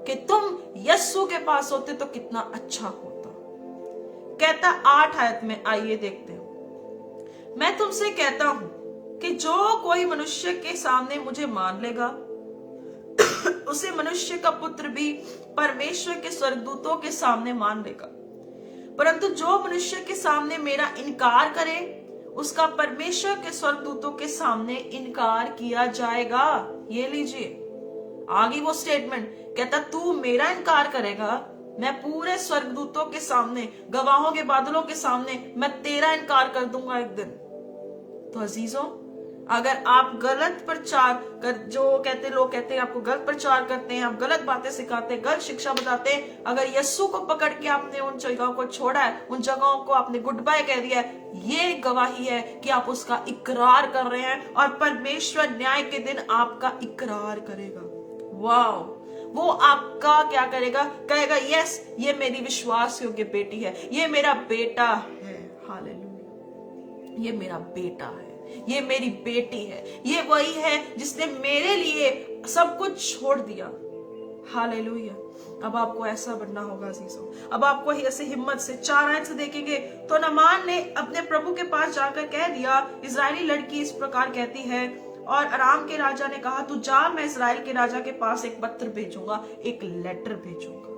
कि तुम यस्सु के पास होते तो कितना अच्छा होता। कहता 8 आयत में, आइए देखते हैं। मैं तुमसे कहता हूं कि जो कोई मनुष्य के सामने मुझे मान लेगा, उसे मनुष्य का पुत्र भी परमेश्वर के स्वर्गदूतों के सामने मान लेगा। परंतु जो मनुष्य के सामने मेरा इनकार करे, उसका परमेश्वर के स्वर्गदूतों के सामने इनकार किया जाएगा। ये लीजिए आगे वो स्टेटमेंट, कहता तू मेरा इनकार करेगा, मैं पूरे स्वर्गदूतों के सामने, गवाहों के बादलों के सामने मैं तेरा इनकार कर दूंगा एक दिन। तो अजीजों, अगर आप गलत प्रचार कर, जो लोग कहते हैं आपको गलत प्रचार करते हैं, आप गलत बातें सिखाते हैं, गलत शिक्षा बताते हैं, अगर यीशु को पकड़ के आपने उन जगहों को छोड़ा है, उन जगहों को आपने गुड बाय कह दिया है, ये गवाही है कि आप उसका इकरार कर रहे हैं और परमेश्वर न्याय के दिन आपका इकरार करेगा। वाह, वो आपका क्या करेगा? कहेगा यस, ये मेरी विश्वास योग्य बेटी है, ये मेरा बेटा है। हालेलुया, ये मेरा बेटा है, ये मेरी बेटी है, ये वही है जिसने मेरे लिए सब कुछ छोड़ दिया। हालेलुया। अब आपको ऐसा बनना होगा अजीजों, अब आपको ऐसे हिम्मत से 4 आयत से देखेंगे तो नामान ने अपने प्रभु के पास जाकर कह दिया, इजरायली लड़की इस प्रकार कहती है। और अराम के राजा ने कहा, तू जा, मैं इजराइल के राजा के पास एक पत्र भेजूंगा, एक लेटर भेजूंगा।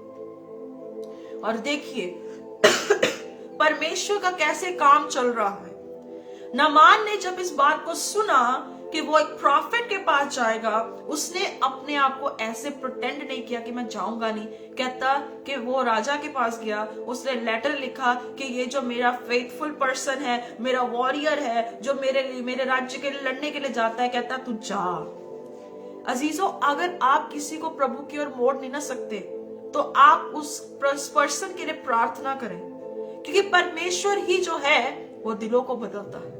और देखिए परमेश्वर का कैसे काम चल रहा है। नामान ने जब इस बात को सुना कि वो एक प्रॉफिट के पास जाएगा, उसने अपने आप को ऐसे प्रिटेंड नहीं किया कि मैं जाऊंगा नहीं। कहता कि वो राजा के पास गया, उसने लेटर लिखा कि ये जो मेरा फेथफुल पर्सन है, मेरा वॉरियर है, जो मेरे राज्य के लिए लड़ने के लिए जाता है, कहता तू जा। अजीजों, अगर आप किसी को प्रभु की ओर मोड़ नहीं ना सकते तो आप उस पर्सन के लिए प्रार्थना करें, क्योंकि परमेश्वर ही जो है वो दिलों को बदलता है।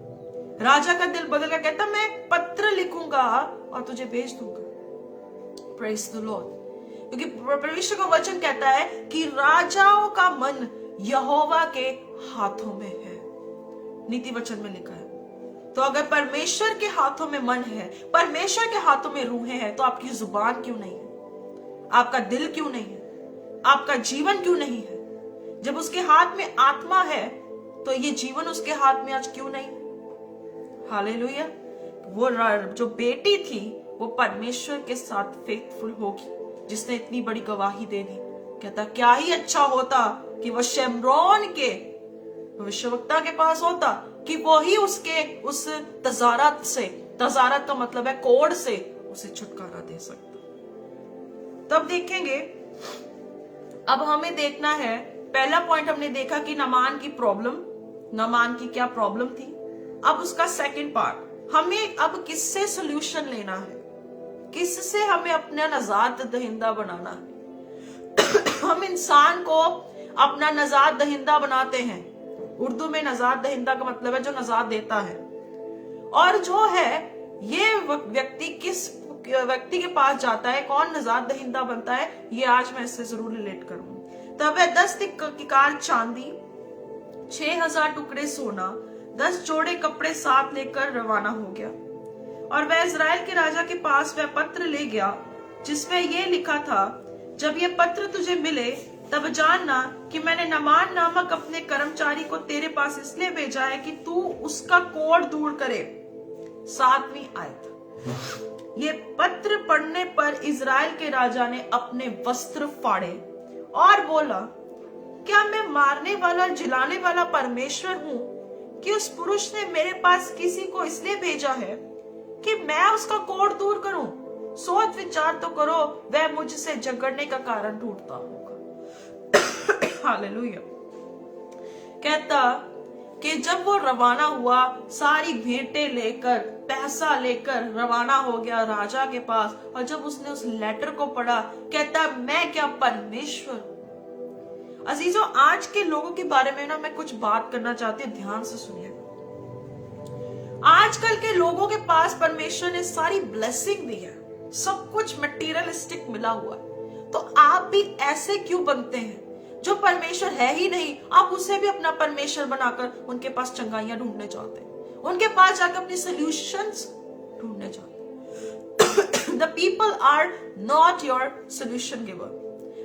राजा का दिल बदल कर कहता, मैं पत्र लिखूंगा और तुझे भेज दूंगा। Praise the Lord. क्योंकि परमेश्वर का वचन कहता है कि राजाओं का मन यहोवा के हाथों में है, नीति वचन में लिखा है। तो अगर परमेश्वर के हाथों में मन है, परमेश्वर के हाथों में रूहें हैं, तो आपकी जुबान क्यों नहीं है? आपका दिल क्यों नहीं है? आपका जीवन क्यों नहीं है? जब उसके हाथ में आत्मा है तो ये जीवन उसके हाथ में आज क्यों नहीं? हालेलुया। वो जो बेटी थी वो परमेश्वर के साथ फेथफुल होगी, जिसने इतनी बड़ी गवाही दे दी। कहता क्या ही अच्छा होता कि वो शेमरोन के भविष्यवक्ता के पास होता, कि वो ही उसके उस तजारत से, तजारत का मतलब है कोड से, उसे छुटकारा दे सकता। तब देखेंगे, अब हमें देखना है, पहला पॉइंट हमने देखा कि नामान की प्रॉब्लम, नामान की क्या प्रॉब्लम थी। अब उसका सेकंड पार्ट, हमें अब किससे सोल्यूशन लेना है, किससे हमें अपना नजात दहिंदा बनाना है। हम इंसान को अपना नजात दहिंदा बनाते हैं। उर्दू में नजात दहिंदा का मतलब है जो नजात देता है। और जो है ये व्यक्ति किस व्यक्ति के पास जाता है, कौन नजात दहिंदा बनता है, ये आज मैं इससे जरूर रिलेट करूंगी। तब वह 10 किकार चांदी, 6000 टुकड़े सोना, 10 जोड़े कपड़े साथ लेकर रवाना हो गया। और वह इजराइल के राजा के पास वह पत्र ले गया जिसमें यह लिखा था, जब यह पत्र तुझे मिले तब जानना कि मैंने नामान नामक अपने कर्मचारी को तेरे पास इसलिए भेजा है कि तू उसका कोढ़ दूर करे। 7वीं आयत। ये पत्र पढ़ने पर इजराइल के राजा ने अपने वस्त्र फाड़े और बोला, क्या मैं मारने वाला जिलाने वाला परमेश्वर हूं कि उस पुरुष ने मेरे पास किसी को इसलिए भेजा है कि मैं उसका कोढ़ दूर करूं? सोच विचार तो करो, वह मुझसे झगड़ने का कारण ढूंढता होगा। हालेलुया। कहता कि जब वो रवाना हुआ, सारी भेंटें लेकर, पैसा लेकर रवाना हो गया राजा के पास, और जब उसने उस लेटर को पढ़ा, कहता मैं क्या परमेश्वर। अजीजों, आज के लोगों के बारे में ना मैं कुछ बात करना चाहती हूँ, ध्यान से सुनिए। आजकल के लोगों के पास परमेश्वर ने सारी ब्लेसिंग दी है, सब कुछ मटेरियलिस्टिक मिला हुआ है, तो आप भी ऐसे क्यों बनते हैं? जो परमेश्वर है ही नहीं, आप उसे भी अपना परमेश्वर बनाकर उनके पास चंगाइयां ढूंढने जाते हैं, उनके पास जाकर अपनी सॉल्यूशंस ढूंढने जाते हैं। The people are not your solution giver.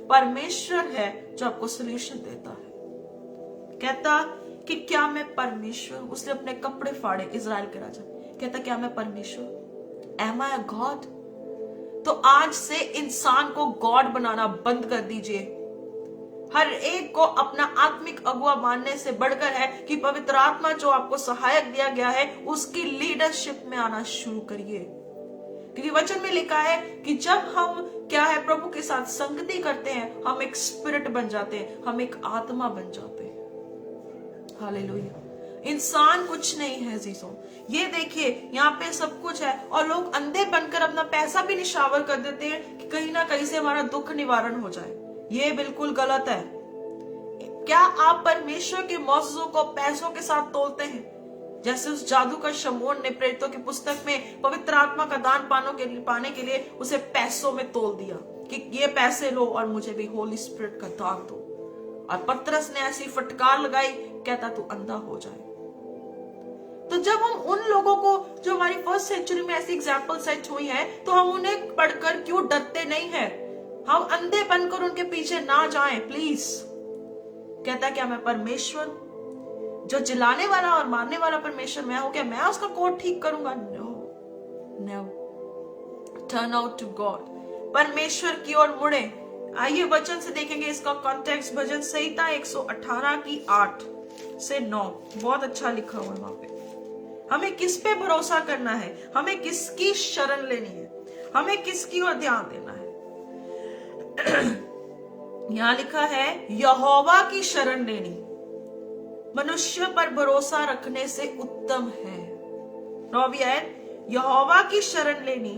परमेश्वर है जो आपको सॉल्यूशन देता है। कहता कि क्या मैं परमेश्वर? उसने अपने कपड़े फाड़े, इजराइल के राजा। कहता क्या मैं परमेश्वर? Am I a God? तो आज से इंसान को गॉड बनाना बंद कर दीजिए। हर एक को अपना आत्मिक अगुआ मानने से बढ़कर है कि पवित्र आत्मा जो आपको सहायक दिया गया है उसकी लीडरशिप में आना शुरू करिए। क्योंकि वचन में लिखा है कि जब हम क्या है प्रभु के साथ संगति करते हैं, हम एक स्पिरिट बन जाते हैं, हम एक आत्मा बन जाते हैं। हालेलुया। इंसान कुछ नहीं है जीजो। ये देखिए यहाँ पे सब कुछ है और लोग अंधे बनकर अपना पैसा भी निशावर कर देते हैं कि कहीं ना कहीं से हमारा दुख निवारण हो जाए। ये बिल्कुल गलत है। क्या आप परमेश्वर के मौजूदों को पैसों के साथ तोलते हैं? जैसे उस जादूगर शमौन ने प्रेरितों की पुस्तक में पवित्र आत्मा का दान पाने के लिए उसे पैसों में तोल दिया कि ये पैसे लो और मुझे भी होली स्पिरिट का दान दो। और पतरस ने ऐसी फटकार लगाई, कहता तू अंधा हो जाए। तो जब हम उन लोगों को जो हमारी फर्स्ट सेंचुरी में ऐसी एग्जाम्पल सेट हुई है, तो हम उन्हें पढ़कर क्यों डरते नहीं है? हम अंधे बनकर उनके पीछे ना जाएं प्लीज। कहता क्या मैं परमेश्वर जो जिलाने वाला और मारने वाला परमेश्वर मैं हूं, क्या मैं उसका कोड ठीक करूंगा? No no, turn out to God, परमेश्वर की ओर मुड़े। आइए वचन से देखेंगे इसका कॉन्टेक्स्ट। भजन संहिता 118 की 8 से 9 बहुत अच्छा लिखा हुआ है वहां पे। हमें किस पे भरोसा करना है? हमें किसकी शरण लेनी है? हमें किसकी ओर ध्यान देना है? यहां लिखा है यहोवा की शरण लेनी मनुष्य पर भरोसा रखने से उत्तम है। 9वीं आयत, यहोवा की शरण लेनी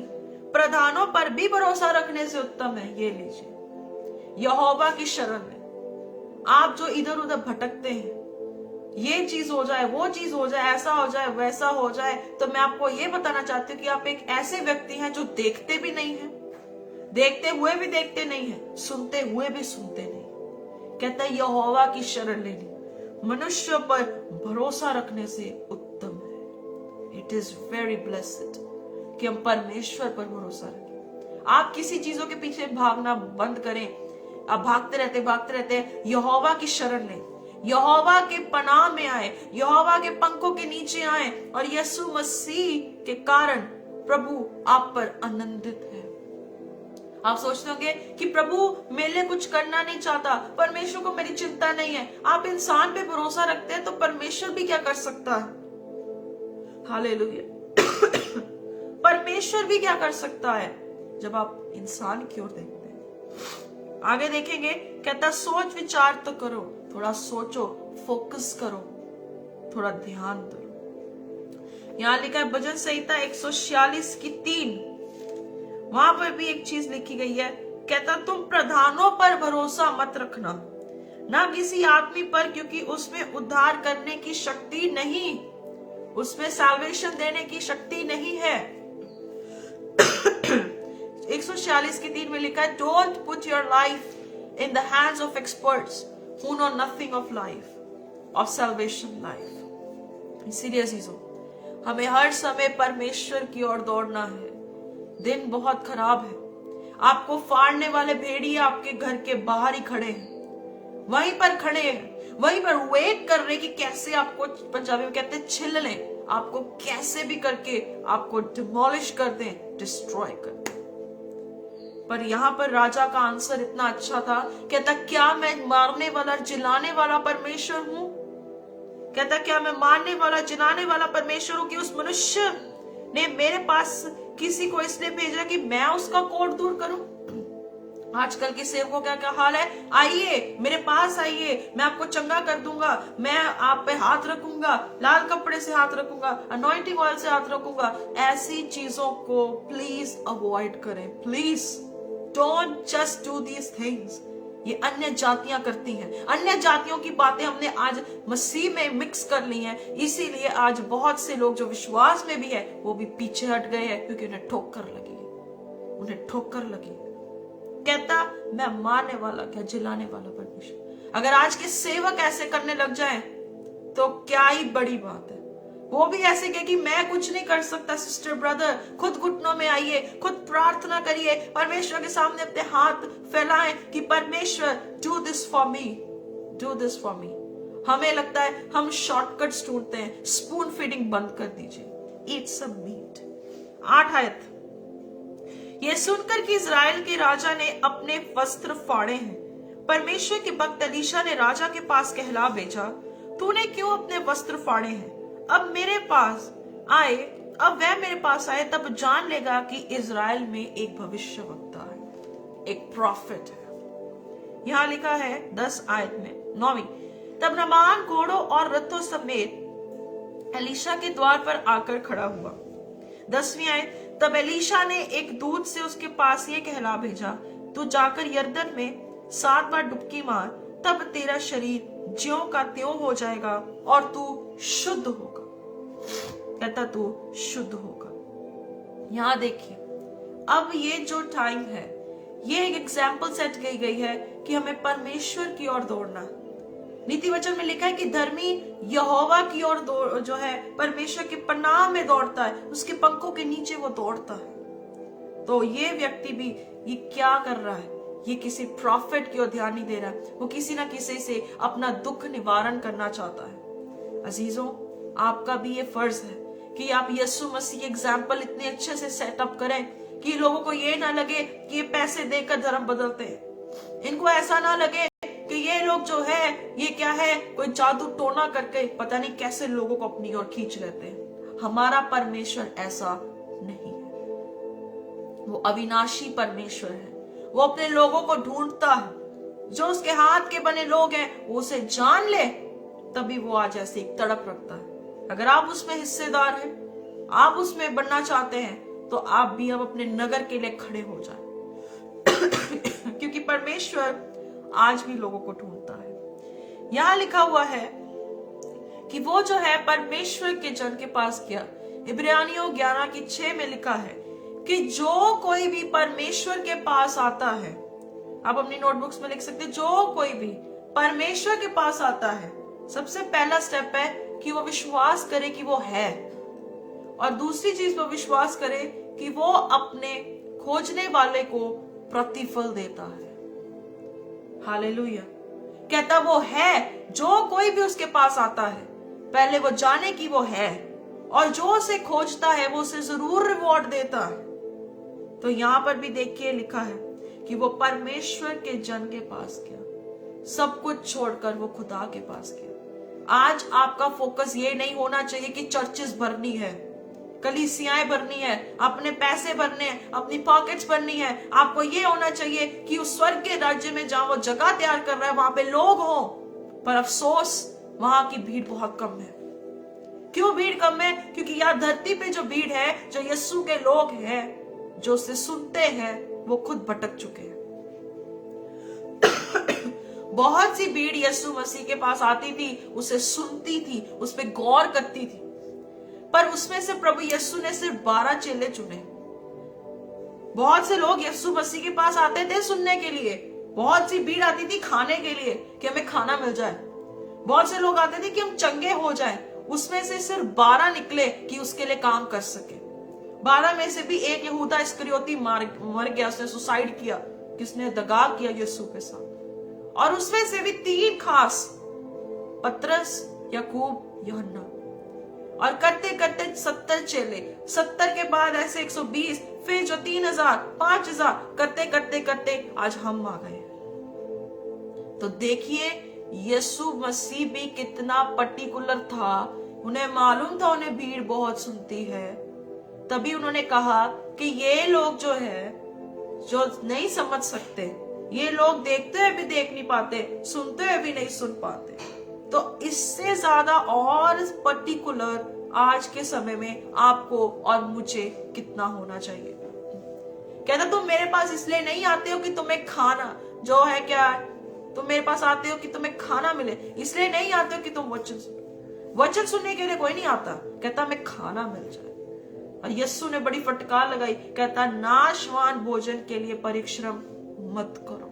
प्रधानों पर भी भरोसा रखने से उत्तम है। ये लीजिए यहोवा की शरण लें। आप जो इधर उधर भटकते हैं, ये चीज हो जाए, वो चीज हो जाए, ऐसा हो जाए, वैसा हो जाए, तो मैं आपको ये बताना चाहती हूँ कि आप एक ऐसे व्यक्ति हैं जो देखते भी नहीं है, देखते हुए भी देखते नहीं है, सुनते हुए भी सुनते नहीं। कहता है यहोवा की शरण लेनी मनुष्य पर भरोसा रखने से उत्तम है। इट इज वेरी ब्लेस्ड कि हम परमेश्वर पर भरोसा रखें। आप किसी चीजों के पीछे भागना बंद करें। आप भागते रहते यहोवा की शरण लें, यहोवा के पनाह में आए, यहोवा के पंखों के नीचे आए और यीशु मसीह के कारण प्रभु आप पर आनंदित है। आप सोचते होंगे कि प्रभु मेरे लिए कुछ करना नहीं चाहता, परमेश्वर को मेरी चिंता नहीं है। आप इंसान पे भरोसा रखते हैं तो परमेश्वर भी क्या कर सकता है? हालेलुया। परमेश्वर भी क्या कर सकता है जब आप इंसान की ओर देखते हैं। आगे देखेंगे, कहता सोच विचार तो करो, थोड़ा सोचो, फोकस करो, थोड़ा ध्यान दो। यहां लिखा है भजन संहिता 146 की 3, वहां पर भी एक चीज लिखी गई है। कहता तुम प्रधानों पर भरोसा मत रखना, ना किसी आदमी पर, क्योंकि उसमें उद्धार करने की शक्ति नहीं, उसमें सैल्वेशन देने की शक्ति नहीं है। 146 की 3 में लिखा है don't put your life in the hands of experts who know nothing of life, of salvation life। इसीलिए चीजों हमें हर समय परमेश्वर की ओर दौड़ना है। दिन बहुत खराब है, आपको फाड़ने वाले भेड़िए आपके घर के बाहर ही खड़े हैं, वहीं पर खड़े हैं, वहीं पर वेट कर रहे कि कैसे आपको, पंजाबी में कहते हैं छिल लें, आपको कैसे भी करके आपको डिमोलिश कर दें, डिस्ट्रॉय कर दें। पर यहाँ पर राजा का आंसर इतना अच्छा था। कहता क्या मैं मारने वाला जिलाने वाला परमेश्वर हूं? कहता क्या मैं मारने वाला जिलाने वाला परमेश्वर हूं कि उस मनुष्य ने मेरे पास किसी को इसलिए भेजा कि मैं उसका कोढ़ दूर करूं? आजकल के सेवकों का क्या हाल है? आइए मेरे पास आइए, मैं आपको चंगा कर दूंगा, मैं आप पे हाथ रखूंगा, लाल कपड़े से हाथ रखूंगा, अनॉइंटिंग ऑयल से हाथ रखूंगा। ऐसी चीजों को प्लीज अवॉइड करें। Please don't just do these things. ये अन्य जातियां करती हैं, अन्य जातियों की बातें हमने आज मसीह में मिक्स कर ली हैं। इसीलिए आज बहुत से लोग जो विश्वास में भी है वो भी पीछे हट गए हैं, क्योंकि उन्हें ठोकर लगी, उन्हें ठोकर लगी। कहता मैं मारने वाला क्या जिलाने वाला परमेश्वर। अगर आज के सेवक ऐसे करने लग जाएं तो क्या ही बड़ी बात है। वो भी ऐसे कहे कि मैं कुछ नहीं कर सकता। सिस्टर ब्रदर खुद घुटनों में आइए, खुद प्रार्थना करिए, परमेश्वर के सामने अपने हाथ फैलाएं कि परमेश्वर do this for me, do this for me. हमें लगता है हम शॉर्टकट्स ढूंढते हैं। स्पून फीडिंग बंद कर दीजिए, ईट सम मीट। 8 आयत, ये सुनकर कि इजराइल के राजा ने अपने वस्त्र फाड़े हैं, परमेश्वर के भक्त एलीशा ने राजा के पास कहला भेजा, तूने क्यों अपने वस्त्र फाड़े हैं? अब मेरे पास आए, अब वह मेरे पास आए, तब जान लेगा कि इजराइल में एक भविष्यवक्ता है, एक प्रॉफिट है। यहां लिखा है 10 आयत में 9वीं, तब नामान घोड़ों और रथों समेत एलीशा के द्वार पर आकर खड़ा हुआ। 10वीं आयत, तब एलीशा ने एक दूत से उसके पास ये कहला भेजा, तू जाकर यरदन में 7 बार डुबकी मार, तब तेरा शरीर ज्यों का त्यों हो जाएगा और तू शुद्ध होगा। कहता तू शुद्ध होगा। यहां देखिए, अब ये जो टाइम है, ये एक एग्जाम्पल सेट की गई है कि हमें परमेश्वर की ओर दौड़ना। नीति वचन में लिखा है कि धर्मी यहोवा की ओर जो है परमेश्वर के पनाह में दौड़ता है, उसके पंखों के नीचे वो दौड़ता है। तो ये व्यक्ति भी ये क्या कर रहा है? ये किसी प्रॉफिट की ओर ध्यान नहीं दे रहा है, वो किसी ना किसी से अपना दुख निवारण करना चाहता है। अजीजों, आपका भी ये फर्ज है कि आप यीशु मसीह एग्जाम्पल इतने अच्छे से सेटअप करें कि लोगों को ये ना लगे कि ये पैसे देकर धर्म बदलते हैं। इनको ऐसा ना लगे कि ये लोग जो है ये क्या है, कोई जादू टोना करके पता नहीं कैसे लोगों को अपनी ओर खींच लेते हैं। हमारा परमेश्वर ऐसा नहीं है। वो अविनाशी परमेश्वर है। वो अपने लोगों को ढूंढता है। जो उसके हाथ के बने लोग हैं वो उसे जान ले, तभी वो आज ऐसे एक तड़प रखता है। अगर आप उसमें हिस्सेदार हैं, आप उसमें बनना चाहते हैं, तो आप भी अब अपने नगर के लिए खड़े हो जाए क्योंकि परमेश्वर आज भी लोगों को ढूंढता है। यहां लिखा हुआ है कि वो जो है परमेश्वर के जन के पास गया। इब्रानियों 11:6 में लिखा है कि जो कोई भी परमेश्वर के पास आता है, आप अपनी नोटबुक्स में लिख सकते हैं, जो कोई भी परमेश्वर के पास आता है, सबसे पहला स्टेप है कि वो विश्वास करे कि वो है, और दूसरी चीज वो विश्वास करे कि वो अपने खोजने वाले को प्रतिफल देता है। हालेलुया। कहता वो है, जो कोई भी उसके पास आता है पहले वो जाने कि वो है, और जो उसे खोजता है वो उसे जरूर रिवॉर्ड देता है। तो यहां पर भी देखिए लिखा है कि वो परमेश्वर के जन के पास गया, सब कुछ छोड़कर वो खुदा के पास गया। आज आपका फोकस ये नहीं होना चाहिए कि चर्चेस भरनी है, कलीसियाएं भरनी है, अपने पैसे भरने हैं, अपनी पॉकेट्स भरनी है। आपको ये होना चाहिए कि उस स्वर्ग के राज्य में जहां वो जगह तैयार कर रहा है वहां पे लोग हों। पर अफसोस वहां की भीड़ बहुत कम है। क्यों भीड़ कम है? क्योंकि यार धरती पे जो भीड़ है, जो यीशु के लोग हैं, जो उसे सुनते हैं, वो खुद भटक चुके हैं। बहुत सी भीड़ यीशु मसीह के पास आती थी, उसे सुनती थी, उस पर गौर करती थी, पर उसमें से प्रभु यीशु ने सिर्फ 12 चेले चुने। बहुत से लोग यीशु मसीह के पास आते थे सुनने के लिए, बहुत सी भीड़ आती थी खाने के लिए कि हमें खाना मिल जाए, बहुत से लोग आते थे कि हम चंगे हो जाएं। उसमें से सिर्फ 12 निकले कि उसके लिए काम कर सके। 12 में से भी एक यहूदा इस्करियोती मर गया, उसने सुसाइड किया, किसने दगा किया यीशु के साथ। और उसमें से भी 3 खास, पतरस, याकूब, यूहन्ना। और करते करते 70 चेले, 70 के बाद ऐसे 120, फिर जो 3000, 5000, करते करते करते आज हम आ गए। तो देखिए यीशु मसीह भी कितना पर्टिकुलर था। उन्हें मालूम था उन्हें भीड़ बहुत सुनती है, तभी उन्होंने कहा कि ये लोग जो है, जो नहीं समझ सकते, ये लोग देखते हुए भी देख नहीं पाते, सुनते हुए भी नहीं सुन पाते, तो इससे ज्यादा और पर्टिकुलर आज के समय में आपको और मुझे कितना होना चाहिए। कहता तुम मेरे पास इसलिए नहीं आते हो कि तुम्हें खाना जो है क्या, तुम मेरे पास आते हो कि तुम्हें खाना मिले, इसलिए नहीं आते हो कि तुम वचन सुनने के लिए कोई नहीं आता। कहता हमें खाना मिल जाए। और यीशु ने बड़ी फटकार लगाई, कहता नाशवान भोजन के लिए परिश्रम मत करो।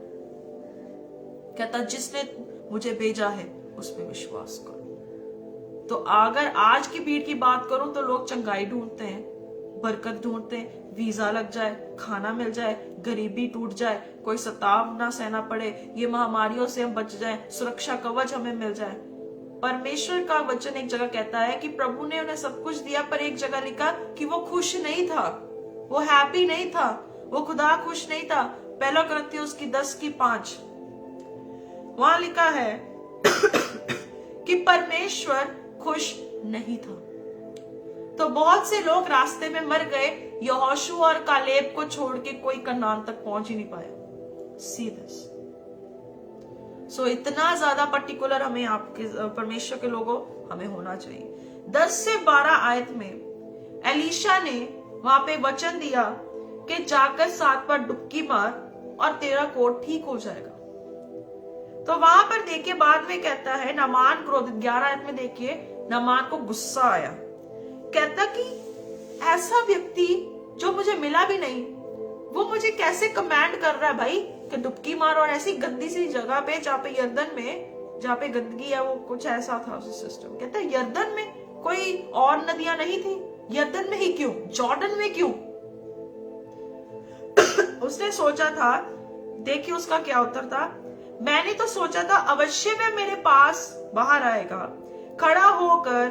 कहता जिसने मुझे भेजा है उस पर विश्वास करो। तो अगर आज की भीड़ की बात करूं तो लोग चंगाई ढूंढते हैं, बरकत ढूंढते हैं, वीजा लग जाए, खाना मिल जाए, गरीबी टूट जाए, कोई सताव ना सहना पड़े, ये महामारियों से हम बच जाएं, सुरक्षा कवच हमें मिल जाए। परमेश्वर का वचन एक जगह कहता है कि प्रभु ने उन्हें सब कुछ दिया, पर एक जगह लिखा कि वो खुश नहीं था, वो हैप्पी नहीं था, वो खुदा खुश नहीं था। 1 कुरिन्थियों 10:5 वहां लिखा है कि परमेश्वर खुश नहीं था। तो बहुत से लोग रास्ते में मर गए। यहोशू और कालेब को छोड़ के कोई कनान तक पहुंच ही नहीं पाया। See this. सो इतना ज्यादा पर्टिकुलर हमें आपके परमेश्वर के लोगों हमें होना चाहिए। 10 से 12 आयत में एलीशा ने वहां पे वचन दिया कि जाकर 7 बार डुबकी मार और तेरा कोढ़ ठीक हो जाएगा। तो वहां पर देखिए बाद में कहता है नामान क्रोधित, 11 आयत में देखिए नामान को गुस्सा आया, कहता कि ऐसा व्यक्ति जो मुझे मिला भी नहीं वो मुझे कैसे कमांड कर रहा है भाई कि डुबकी मारो, और ऐसी गंदी सी जगह पे जहाँ पे यर्दन में जहाँ पे गंदगी है, वो कुछ ऐसा था सिस्टम। कहता है यर्दन में कोई और नदियां नहीं थी, यर्दन में ही क्यों, जॉर्डन में क्यों? उसने सोचा था, देखिए उसका क्या उत्तर था, मैंने तो सोचा था अवश्य वह मेरे पास बाहर आएगा, खड़ा होकर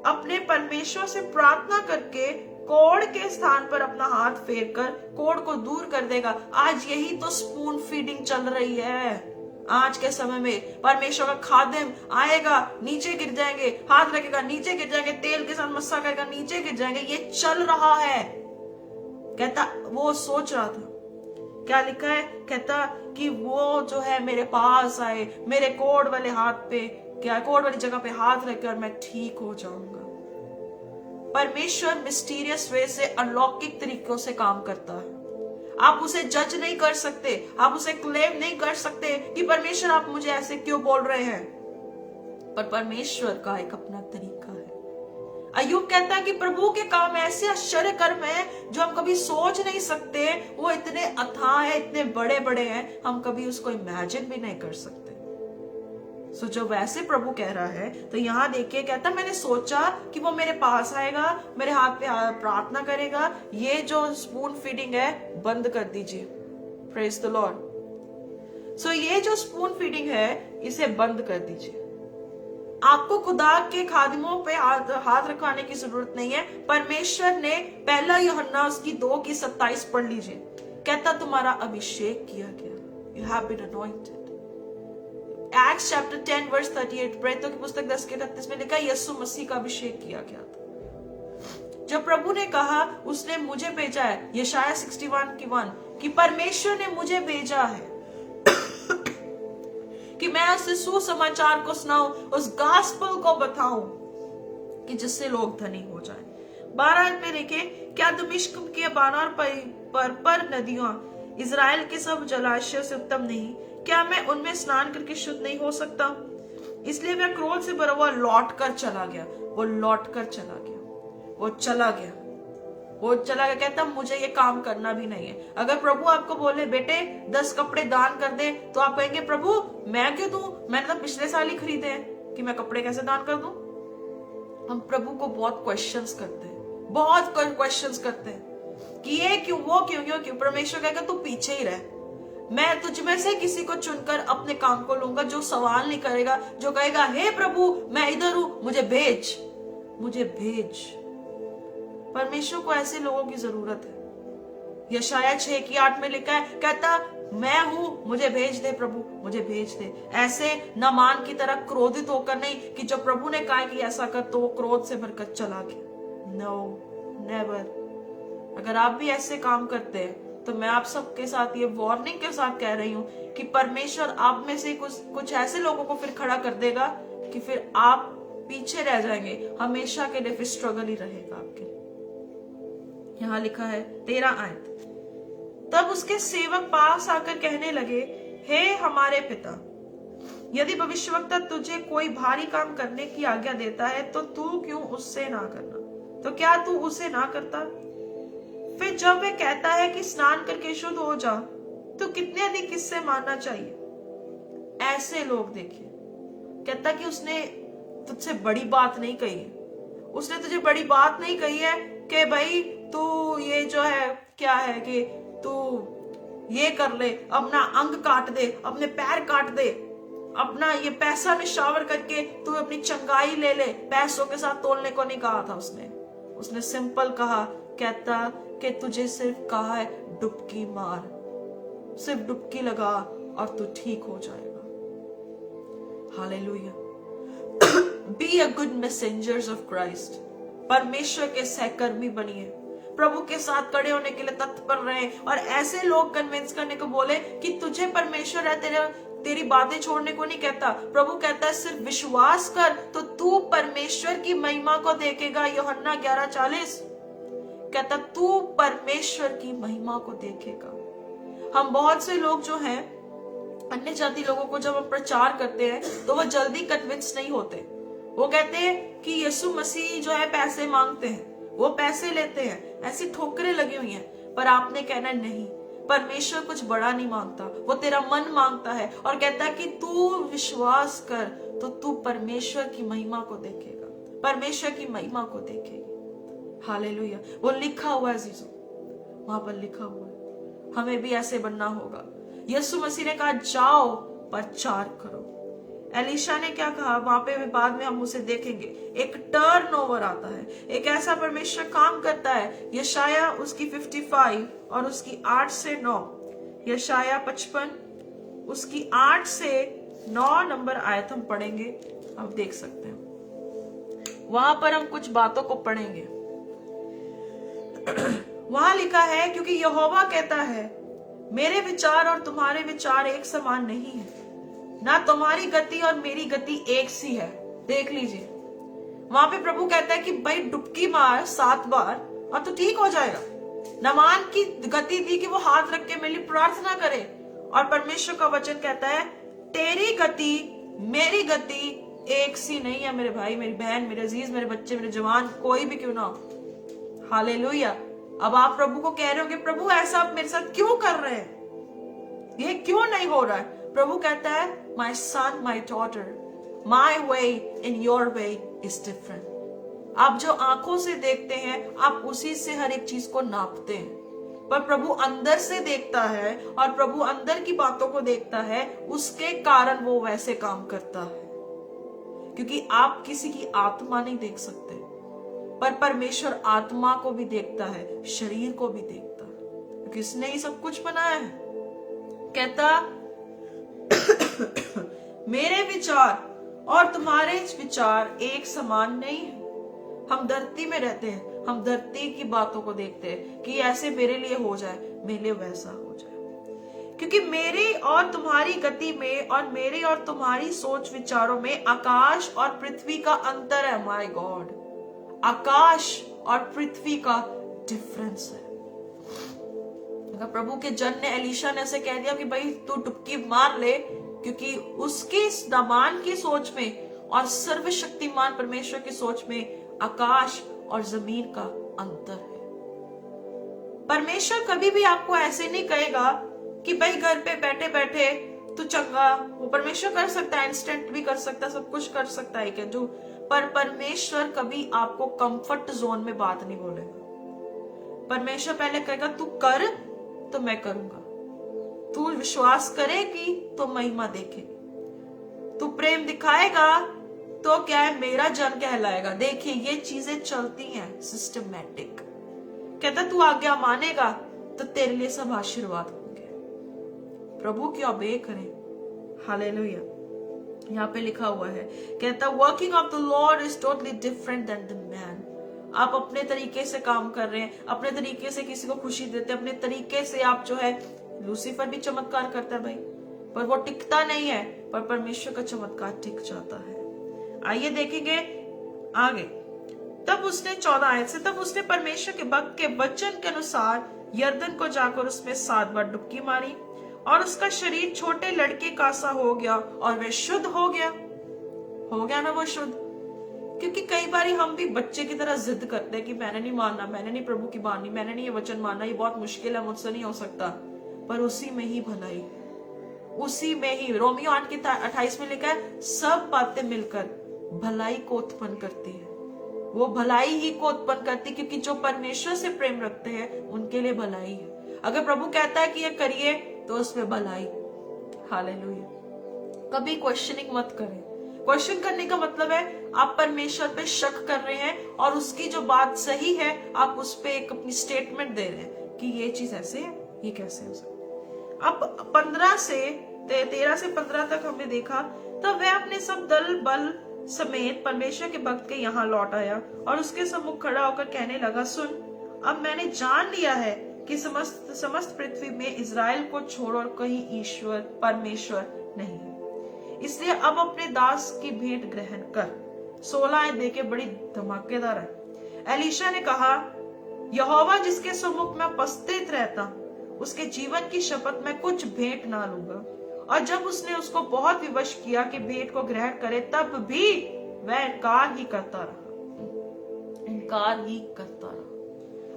अपने परमेश्वर से प्रार्थना करके कोढ़ के स्थान पर अपना हाथ फेरकर कोढ़ को दूर कर देगा। आज यही तो स्पून फीडिंग चल रही है। आज के समय में परमेश्वर का खादिम आएगा, नीचे गिर जाएंगे, हाथ रखेगा नीचे गिर जाएंगे, तेल के साथ मस्सा करेगा नीचे गिर जाएंगे। ये चल रहा है। कहता वो सोच रहा था, क्या लिखा है, कहता कि वो जो है मेरे पास आए, मेरे कोढ़ वाले हाथ पे, क्या कोढ़ वाली जगह पे हाथ रखकर मैं ठीक हो जाऊंगा। परमेश्वर मिस्टीरियस वे से, अलौकिक तरीकों से काम करता है। आप उसे जज नहीं कर सकते, आप उसे क्लेम नहीं कर सकते कि परमेश्वर आप मुझे ऐसे क्यों बोल रहे हैं, पर परमेश्वर का एक अपना तरीका है। अय्यूब कहता है कि प्रभु के काम ऐसे आश्चर्य कर्म है जो हम कभी सोच नहीं सकते, वो इतने अथाह है, इतने बड़े बड़े हैं, हम कभी उसको इमेजिन भी नहीं कर सकते। सो जो वैसे प्रभु कह रहा है, तो यहाँ देखिए कहता मैंने सोचा कि वो मेरे पास आएगा, मेरे हाथ पे प्रार्थना करेगा, ये जो स्पून फीडिंग है बंद कर दीजिए। Praise the Lord. सो ये जो स्पून फीडिंग है इसे बंद कर दीजिए। आपको खुदा के खादिमों पे हाथ रखवाने की जरूरत नहीं है। परमेश्वर ने पहला यूहन्ना उसकी 2:27 पढ़ लीजिए, कहता तुम्हारा अभिषेक किया गया, you have been anointed. Acts chapter 10 verse 38, प्रेरितों की पुस्तक 10:38 में लिखा यीशु मसीह का अभिषेक किया गया था। जब प्रभु ने कहा उसने मुझे भेजा है, यशाया 61:1, कि परमेश्वर ने मुझे भेजा है कि मैं उस सुसमाचार को सुनाऊं, उस गॉस्पेल को बताऊं कि जिससे लोग धनी हो जाएं। 12 में लिखे, क्या दमिश्क के बानर पर नदियां इजराइल के सब जलाशयों से उत्तम नहीं? क्या मैं उनमें स्नान करके शुद्ध नहीं हो सकता? इसलिए मैं क्रोध से भरा हुआ लौट कर चला गया। वो लौट कर चला गया, वो चला गया, वो चला गया। कहता मुझे ये काम करना भी नहीं है। अगर प्रभु आपको बोले बेटे 10 कपड़े दान कर दे, तो आप कहेंगे प्रभु मैं क्यों दूं, मैंने तो पिछले साल ही खरीदे हैं, कि मैं कपड़े कैसे दान कर दूं? हम प्रभु को बहुत क्वेश्चंस करते हैं, बहुत क्वेश्चंस करते हैं कि ये क्यों, वो क्यों, यो क्यों। परमेश्वर कहेगा तू पीछे ही रह, मैं तुझ में से किसी को चुनकर अपने काम को लूंगा जो सवाल नहीं करेगा, जो कहेगा हे प्रभु मैं इधर हूं, मुझे भेज, मुझे भेज। परमेश्वर को ऐसे लोगों की जरूरत है। यशाया 6:8 में लिखा है, कहता मैं हूं, मुझे भेज दे प्रभु, मुझे भेज दे। ऐसे नामान की तरह क्रोधित होकर नहीं कि जब प्रभु ने कहा कि ऐसा कर तो वो क्रोध से भरकर चला गया। No never. अगर आप भी ऐसे काम करते हैं तो मैं आप सबके साथ ये वार्निंग के साथ कह रही हूं कि परमेश्वर आप में से कुछ ऐसे लोगों को फिर खड़ा कर देगा कि फिर आप पीछे रह जाएंगे, हमेशा के लिए फिर स्ट्रगल ही रहेगा आपके लिए। यहां लिखा है 13 आयत, तब उसके सेवक पास आकर कहने लगे, हे हमारे पिता, यदि भविष्यवक्ता तुझे कोई भारी काम करने की आज्ञा देता है तो तू क्यों उससे ना करना? तो क्या तू उसे ना करता? फिर जब वह कहता है कि स्नान करके शुद्ध हो जा, तो कितने अधिक किससे मानना चाहिए? ऐसे लोग देखिए, कहता कि उसने तुझसे बड़ी बात नहीं कही है, उसने तुझे बड़ी बात नहीं कही है कि भाई तू ये जो है क्या है कि तू ये कर ले, अपना अंग काट दे, अपने पैर काट दे, अपना ये पैसा में शावर करके तू अपनी चंगाई ले ले। पैसों के साथ तोलने को नहीं कहा था उसने सिंपल कहा, कहता कि तुझे सिर्फ कहा है डुबकी मार, सिर्फ डुबकी लगा और तू ठीक हो जाएगा। Hallelujah. Be a good messengers of Christ. परमेश्वर के सहकर्मी बनिए, प्रभु के साथ खड़े होने के लिए तत्पर रहे और ऐसे लोग कन्विंस करने को बोले कि तुझे परमेश्वर है, तेरी बातें छोड़ने को नहीं कहता। प्रभु कहता है सिर्फ विश्वास कर तो तू परमेश्वर की महिमा को देखेगा। यूहन्ना 11:40 कहता तू परमेश्वर की महिमा को देखेगा। हम बहुत से लोग जो हैं अन्य जाति लोगों को जब हम प्रचार करते हैं तो वो जल्दी कन्विंस नहीं होते। वो कहते हैं कि यीशु मसीह जो है पैसे मांगते हैं, वो पैसे लेते हैं, ऐसी ठोकरें लगी हुई हैं। पर आपने कहना नहीं, परमेश्वर कुछ बड़ा नहीं मांगता, वो तेरा मन मांगता है और कहता है कि तू विश्वास कर तो तू परमेश्वर की महिमा को देखेगा, परमेश्वर की महिमा को देखेगी। हालेलुया। वो लिखा हुआ है जीजू, वहां पर लिखा हुआ है। हमें भी ऐसे बनना होगा। यीशु मसीह ने कहा जाओ प्रचार करो। एलिशा ने क्या कहा वहां पे बाद में हम उसे देखेंगे। एक टर्नओवर आता है, एक ऐसा परमेश्वर काम करता है। यशाया उसकी 55 और उसकी 8 से 9, यशाया 55 उसकी 8 से 9 नंबर आयत हम पढ़ेंगे। आप देख सकते हैं वहां पर हम कुछ बातों को पढ़ेंगे। वहां लिखा है क्योंकि यहोवा कहता है मेरे विचार और तुम्हारे विचार एक समान नहीं है, ना तुम्हारी गति और मेरी गति एक सी है। देख लीजिए वहां पे प्रभु कहता है कि भाई डुबकी मार 7 बार और तो ठीक हो जाएगा। नमान की गति थी कि वो हाथ रख के मेरे लिए प्रार्थना करे, और परमेश्वर का वचन कहता है तेरी गति मेरी गति एक सी नहीं है। मेरे भाई, मेरी बहन, मेरे अजीज, मेरे बच्चे, मेरे जवान, कोई भी क्यों ना हो। हालेलुया। अब आप प्रभु को कह रहे होंगे प्रभु ऐसा आप मेरे साथ क्यों कर रहे हैं, ये क्यों नहीं हो रहा है। प्रभु कहता है my son my daughter my way in your way is different. आप जो आंखों से देखते हैं आप उसी से हर एक चीज को नापते हैं, पर प्रभु अंदर से देखता है और प्रभु अंदर की बातों को देखता है, उसके कारण वो वैसे काम करता है। क्योंकि आप किसी की आत्मा नहीं देख सकते, पर परमेश्वर आत्मा को भी देखता है, शरीर को भी देखता है, क्योंकि इसने ही सब कुछ बनाया है। कहता मेरे विचार और तुम्हारे विचार एक समान नहीं है। हम धरती में रहते हैं, हम धरती की बातों को देखते हैं कि ऐसे मेरे लिए हो जाए, मेरे लिए वैसा हो जाए। क्योंकि मेरी और तुम्हारी गति में और मेरी और तुम्हारी सोच विचारों में आकाश और पृथ्वी का अंतर है। माय गॉड, आकाश और पृथ्वी का डिफरेंस है। अगर प्रभु के जन ने एलिशा ने ऐसे कह दिया कि भाई तू डुबकी मार ले, क्योंकि उसकी नामान की सोच में और सर्वशक्तिमान परमेश्वर की सोच में आकाश और जमीन का अंतर है। परमेश्वर कभी भी आपको ऐसे नहीं कहेगा कि भाई घर पे बैठे बैठे तू चंगा। वो परमेश्वर कर सकता है, इंस्टेंट भी कर सकता है, सब कुछ कर सकता है, कैन डू। पर परमेश्वर कभी आपको कंफर्ट जोन में बात नहीं बोलेगा। परमेश्वर पहले कहेगा तू कर तो मैं करूंगा, तू विश्वास करेगी तो महिमा देखेगी, तू प्रेम दिखाएगा तो क्या है मेरा जन कहलाएगा। देखिए ये चीजें चलती हैं सिस्टमैटिक। कहता तू आज्ञा मानेगा तो तेरे लिए सब आशीर्वाद होंगे। प्रभु की ऑबे करें। हालेलुया। यहाँ पे लिखा हुआ है, कहता working of the Lord is totally different than the man. आप अपने तरीके से काम कर रहे हैं, अपने तरीके से किसी को खुशी देते हैं, अपने तरीके से आप जो है, लूसीफर भी चमत्कार करता है भाई, पर वो टिकता नहीं है, पर परमेश्वर का चमत्कार टिक जाता है। आइए देखेंगे आगे। तब उसने 14 आयत से, तब उसने परमेश्वर के भक्त के वचन के अनुसार यरदन को जाकर उसमें 7 बार डुबकी मारी और उसका शरीर छोटे लड़के का सा हो गया और वह शुद्ध हो गया ना वो शुद्ध। क्योंकि कई बार हम भी बच्चे की तरह जिद करते हैं कि मैंने नहीं मानना, मैंने नहीं प्रभु की माननी, मैंने नहीं ये वचन मानना, ये बहुत मुश्किल है, मुझसे नहीं हो सकता। पर उसी में ही भलाई, उसी में ही रोमियो 8:28 में लिखा है सब बातें मिलकर भलाई को उत्पन्न करती है। वो भलाई ही को उत्पन्न करती, क्योंकि जो परमेश्वर से प्रेम रखते हैं उनके लिए भलाई है। अगर प्रभु कहता है कि ये करिए तो उसमें भलाई। हालेलुया। कभी क्वेश्चनिंग मत करें। क्वेश्चन करने का मतलब है आप परमेश्वर पे शक कर रहे हैं और उसकी जो बात सही है आप उस पे एक अपनी स्टेटमेंट दे रहे हैं कि ये चीज ऐसे है, ये कैसे हो सकता। अब 13 से 15 तक हमने देखा। तब वह अपने सब दल बल समेत परमेश्वर के भक्त के यहाँ लौट आया और उसके सम्मुख खड़ा होकर कहने लगा, सुन, अब मैंने जान लिया है कि समस्त पृथ्वी में इजराइल को छोड़ और कहीं ईश्वर परमेश्वर नहीं है। इसलिए अब अपने दास की भेंट ग्रहण कर। 16 आयत देके बड़ी धमाकेदार है। एलीशा ने कहा, यहोवा जिसके सम्मुख मैं उपस्थित रहता हूं, उसके जीवन की शपथ मैं कुछ भेंट ना लूंगा। और जब उसने उसको बहुत विवश किया कि भेंट को ग्रहण करे, तब भी वह इनकार ही करता रहा।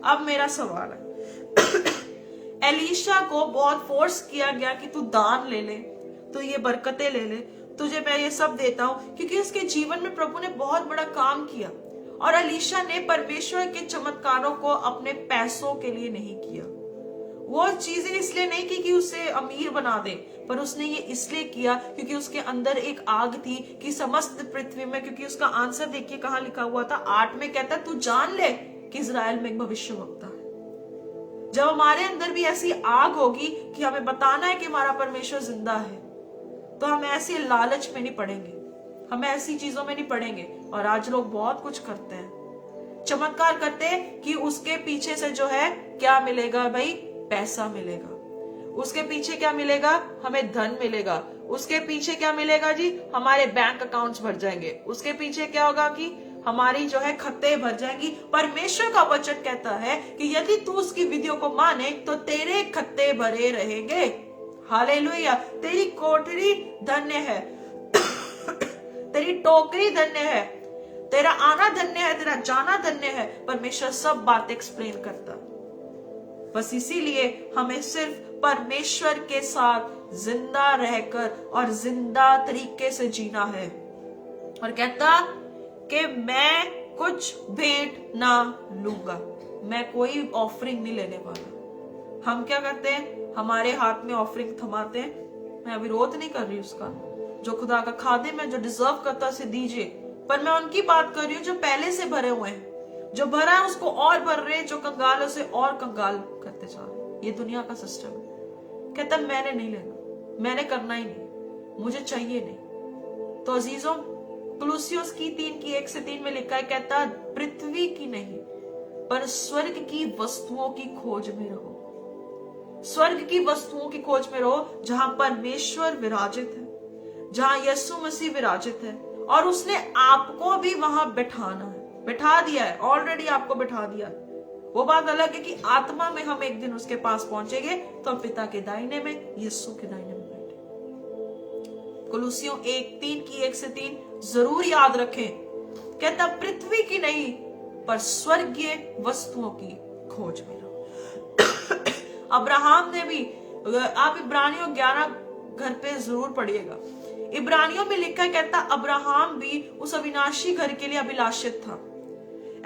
अब मेरा सवाल है, एलीशा को बहुत फोर्स किया गया कि तू दान ले ले, तू ये बरकतें ले ले, तुझे मैं ये सब देता हूं, क्योंकि उसके जीवन में प्रभु ने बहुत बड़ा काम किया। और एलीशा ने परमेश्वर के चमत्कारों को अपने पैसों के लिए नहीं किया। वो चीजें इसलिए नहीं की कि उसे अमीर बना दे, पर उसने ये इसलिए किया क्योंकि उसके अंदर एक आग थी कि समस्त पृथ्वी में, क्योंकि उसका आंसर देखिए कहां लिखा हुआ था, 8 में कहता है, तू जान ले कि इजराइल में एक भविष्यवक्ता है। जब हमारे अंदर भी ऐसी आग होगी कि हमें बताना है कि हमारा परमेश्वर जिंदा है, तो हम ऐसे लालच में नहीं पड़ेंगे, हम ऐसी चीजों में नहीं पड़ेंगे। और आज लोग बहुत कुछ करते हैं, चमत्कार करते हैं कि उसके पीछे से जो है क्या मिलेगा भाई, पैसा मिलेगा। उसके पीछे क्या मिलेगा, हमें धन मिलेगा। उसके पीछे क्या मिलेगा जी, हमारे बैंक अकाउंट्स भर जाएंगे। उसके पीछे क्या होगा कि हमारी जो है खत्ते भर जाएंगी। परमेश्वर का वचन कहता है कि यदि तू उसकी विधियों को माने तो तेरे खत्ते भरे रहेंगे। हालेलुया। तेरी कोठरी धन्य है, तेरी टोकरी धन्य है, तेरा आना धन्य है, तेरा जाना धन्य है। परमेश्वर सब बात एक्सप्लेन करता। बस इसीलिए हमें सिर्फ परमेश्वर के साथ जिंदा रहकर और जिंदा तरीके से जीना है। और कहता कि मैं कुछ भेंट ना लूंगा, मैं कोई ऑफरिंग नहीं लेने वाला। हम क्या करते हैं, हमारे हाथ में ऑफरिंग थमाते हैं। मैं विरोध नहीं कर रही उसका, जो खुदा का खादिम है, जो डिजर्व करता है उसे दीजिए, पर मैं उनकी बात कर रही हूँ जो पहले से भरे हुए हैं। जो भरा है उसको और भर रहे, जो कंगाल है उसे और कंगाल करते जा रहे। ये दुनिया का सिस्टम है। कहता मैंने नहीं लेना, मैंने करना ही नहीं, मुझे चाहिए नहीं। तो अजीजों, कुलुस्सियोस की 3:1-3 में लिखा है, कहता पृथ्वी की नहीं पर स्वर्ग की वस्तुओं की खोज में रहो। स्वर्ग की वस्तुओं की खोज में रहो, जहां परमेश्वर विराजित है, जहां यीशु मसीह विराजित है। और उसने आपको भी वहां बैठाना है, बैठा दिया है, ऑलरेडी आपको बैठा दिया है। वो बात अलग है कि आत्मा में हम एक दिन उसके पास पहुंचेंगे, तो हम पिता के दाहिने में, यीशु के दाहिने में बैठे। कुलुस्सियों 1:3 जरूर याद रखें। कहता पृथ्वी की नहीं पर स्वर्गीय वस्तुओं की खोज में रहो। अब्राहम ने भी, आप इब्रानियों 11 घर पे जरूर पढ़िएगा। इब्रानियों में लिखा है, कहता अब्राहम भी उस अविनाशी घर के लिए अभिलाषित था।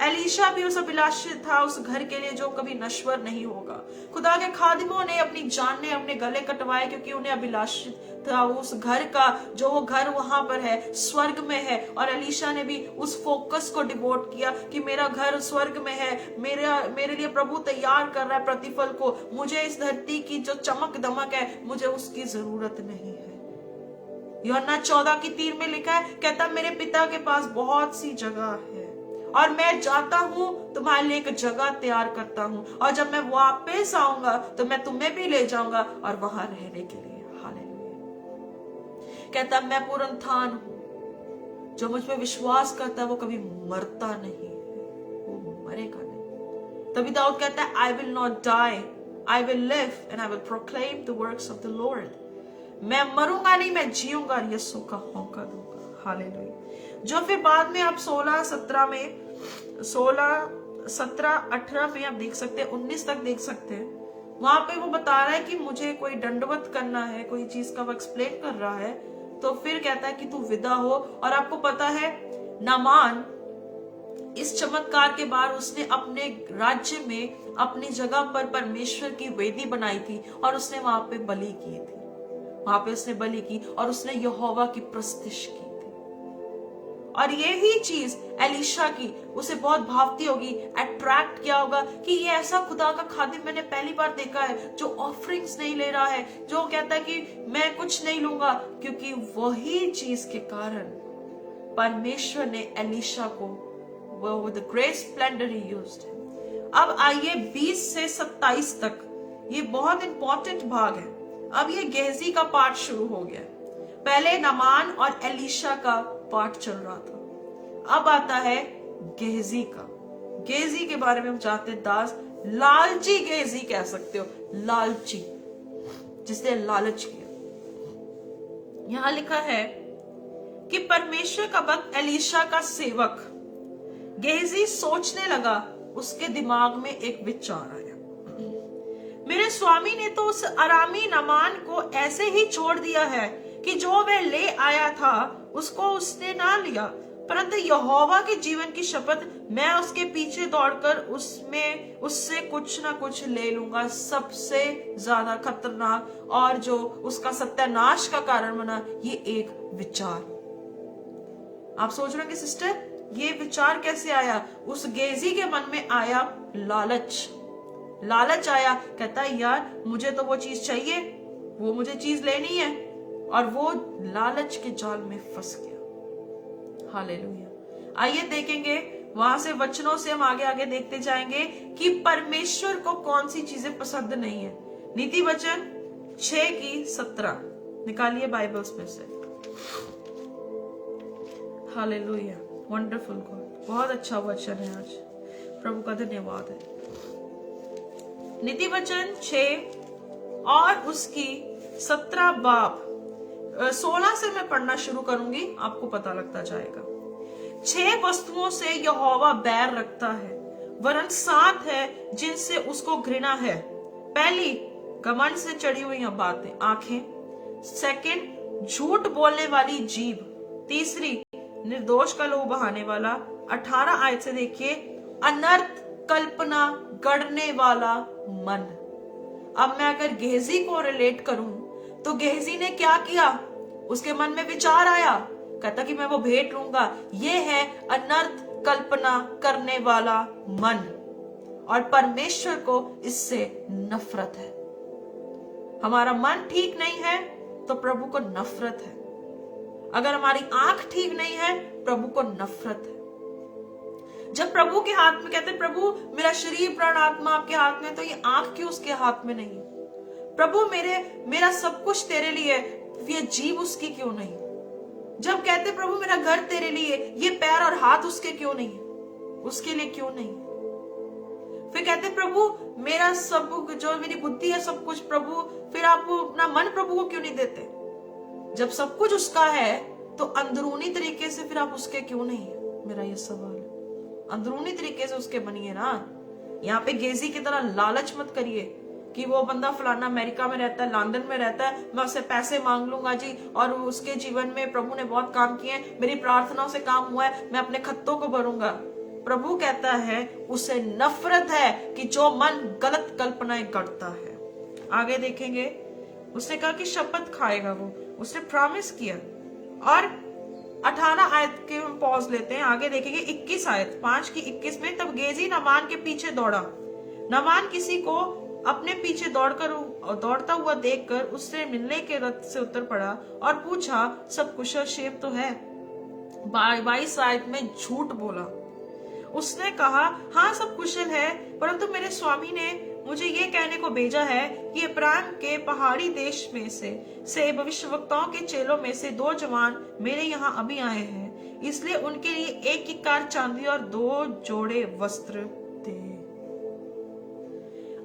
एलीशा भी उस अभिलाषित था, उस घर के लिए जो कभी नश्वर नहीं होगा। खुदा के खादिमों ने अपनी जान ने अपने गले कटवाए, क्योंकि उन्हें अभिलाषित था उस घर का, जो वो घर वहां पर है, स्वर्ग में है। और एलीशा ने भी उस फोकस को डिवोट किया कि मेरा घर स्वर्ग में है, मेरे लिए प्रभु तैयार कर रहा है प्रतिफल को। मुझे इस धरती की जो चमक दमक है, मुझे उसकी जरूरत नहीं है। यूहन्ना 14:3 में लिखा है, कहता मेरे पिता के पास बहुत सी जगह है और मैं जाता हूं तुम्हारे लिए एक जगह तैयार करता हूं, और जब मैं वापस आऊंगा तो मैं तुम्हें भी ले जाऊंगा और वहां रहने के लिए। हालेलुया। कहता मैं पुनरुत्थान हूं, जो मुझ में विश्वास करता है वो कभी मरता नहीं है, वो मरेगा नहीं। तभी दाऊद कहता है I will not die, I will live and I will proclaim the works of the Lord. मैं मरूंगा नहीं, मैं जीऊंगा और यीशु का होंका दूंगा। हालेलुया। जो फिर बाद में आप 16, 17 में 16, 17, 18 में आप देख सकते हैं, 19 तक देख सकते हैं। वहां पे वो बता रहा है कि मुझे कोई दंडवत करना है, कोई चीज का वो एक्सप्लेन कर रहा है। तो फिर कहता है कि तू विदा हो। और आपको पता है नामान इस चमत्कार के बाद उसने अपने राज्य में अपनी जगह पर परमेश्वर की वेदी बनाई थी और उसने वहां पे बलि की थी। वहां पे उसने बलि की और उसने यहोवा की प्रस्तिश की थी। और यही चीज एलीशा की उसे बहुत भावती होगी, अट्रैक्ट किया होगा कि ये ऐसा खुदा का खादिम मैंने पहली बार देखा है जो ऑफरिंग्स नहीं ले रहा है, जो कहता है कि मैं कुछ नहीं लूंगा। क्योंकि वही चीज के कारण परमेश्वर ने एलीशा को वो the great Splendor he used. अब आइए 20 से 27 तक, ये बहुत इंपॉर्टेंट भाग है। अब ये गेहजी का पार्ट शुरू हो गया। पहले नामान और एलीशा का पाठ चल रहा था, अब आता है गेहजी का। गेहजी के बारे में हम जानते हैं, दास लालची गेहजी कह सकते हो, लालची, जिसने लालच किया। यहां लिखा है कि परमेश्वर का भक्त एलीशा का सेवक गेहजी सोचने लगा, उसके दिमाग में एक विचार आया, मेरे स्वामी ने तो उस अरामी नामान को ऐसे ही छोड़ दिया है कि जो वह ले आया था उसको उसने ना लिया, परंतु यहोवा के जीवन की शपथ, मैं उसके पीछे दौड़कर उससे कुछ ना कुछ ले लूंगा, सबसे ज्यादा खतरनाक और जो उसका सत्यानाश का कारण बना, ये एक विचार। आप सोच रहे होंगे सिस्टर, ये विचार कैसे आया? उस गेजी के मन में आया लालच आया, कहता है यार मुझे तो वो चीज चाहिए, वो मुझे चीज लेनी है, और वो लालच के जाल में फंस गया। हालेलुया। आइए देखेंगे, वहां से वचनों से हम आगे आगे देखते जाएंगे कि परमेश्वर को कौन सी चीजें पसंद नहीं है। नीति वचन 6:17 निकालिए बाइबल्स में से। हालेलुया, वंडरफुल गॉड, बहुत अच्छा वचन है आज, प्रभु का धन्यवाद है। नीति वचन 6 और उसकी 17 बाब 16 से मैं पढ़ना शुरू करूंगी, आपको पता लगता जाएगा। 6 वस्तुओं से यहोवा बैर रखता है, वरन 7 है जिनसे उसको घृणा है। पहली, घमंड से चढ़ी हुई बातें, आंखें। सेकंड, झूठ बोलने वाली जीभ। तीसरी, निर्दोष का लहू बहाने वाला। 18 आयत से देखिए, अनर्थ कल्पना गढ़ने वाला मन। अब मैं अगर गेहजी को रिलेट करूं तो गेहजी ने क्या किया? उसके मन में विचार आया, कहता कि मैं वो भेंट लूंगा। ये है अनर्थ कल्पना करने वाला मन, और परमेश्वर को इससे नफरत है। हमारा मन ठीक नहीं है तो प्रभु को नफरत है। अगर हमारी आंख ठीक नहीं है, प्रभु को नफरत है। जब प्रभु के हाथ में, कहते प्रभु मेरा शरीर प्राण आत्मा आपके हाथ में, तो ये आंख क्यों उसके हाथ में नहीं? प्रभु मेरा सब कुछ तेरे लिए, ये जीभ उसकी क्यों नहीं? जब कहते प्रभु मेरा घर तेरे लिए, ये पैर और हाथ उसके क्यों नहीं? उसके लिए क्यों नहीं? फिर कहते प्रभु मेरा सब, जो मेरी बुद्धि है सब कुछ प्रभु, फिर आप अपना मन प्रभु को क्यों नहीं देते? जब सब कुछ उसका है तो अंदरूनी तरीके से फिर आप उसके क्यों नहीं है? मेरा ये सवाल है। अंदरूनी तरीके से उसके बनिए ना। यहाँ पे गेजी की तरह लालच मत करिए कि वो बंदा फलाना अमेरिका में रहता है, लंदन में रहता है, मैं उससे पैसे मांग लूंगा जी, और उसके जीवन में प्रभु ने बहुत काम किए हैं, मेरी प्रार्थनाओं से काम हुआ है, मैं अपने खत्तों को भरूंगा। प्रभु कहता है उसे नफरत है कि जो मन गलत कल्पनाएं करता है। आगे देखेंगे, उसने कहा कि शपथ खाएगा वो, उसने प्रॉमिस किया। और 18 आयत के हम पॉज लेते हैं, आगे देखेंगे 21 आयत 5:21 में, तब गेजी नामान के पीछे दौड़ा। नामान किसी को अपने पीछे दौड़ता हुआ देखकर उससे मिलने के रथ से उतर पड़ा और पूछा, सब कुशल क्षेम तो है? 22 आयत में झूठ बोला। उसने कहा, हाँ सब कुशल है, परंतु मेरे स्वामी ने मुझे ये कहने को भेजा है कि एफ्राइम के पहाड़ी देश में से भविष्यवक्ताओं के चेलों में से 2 जवान मेरे यहाँ अभी आए हैं, इसलिए उनके लिए 1 किक्कार चांदी और 2 जोड़े वस्त्र दे।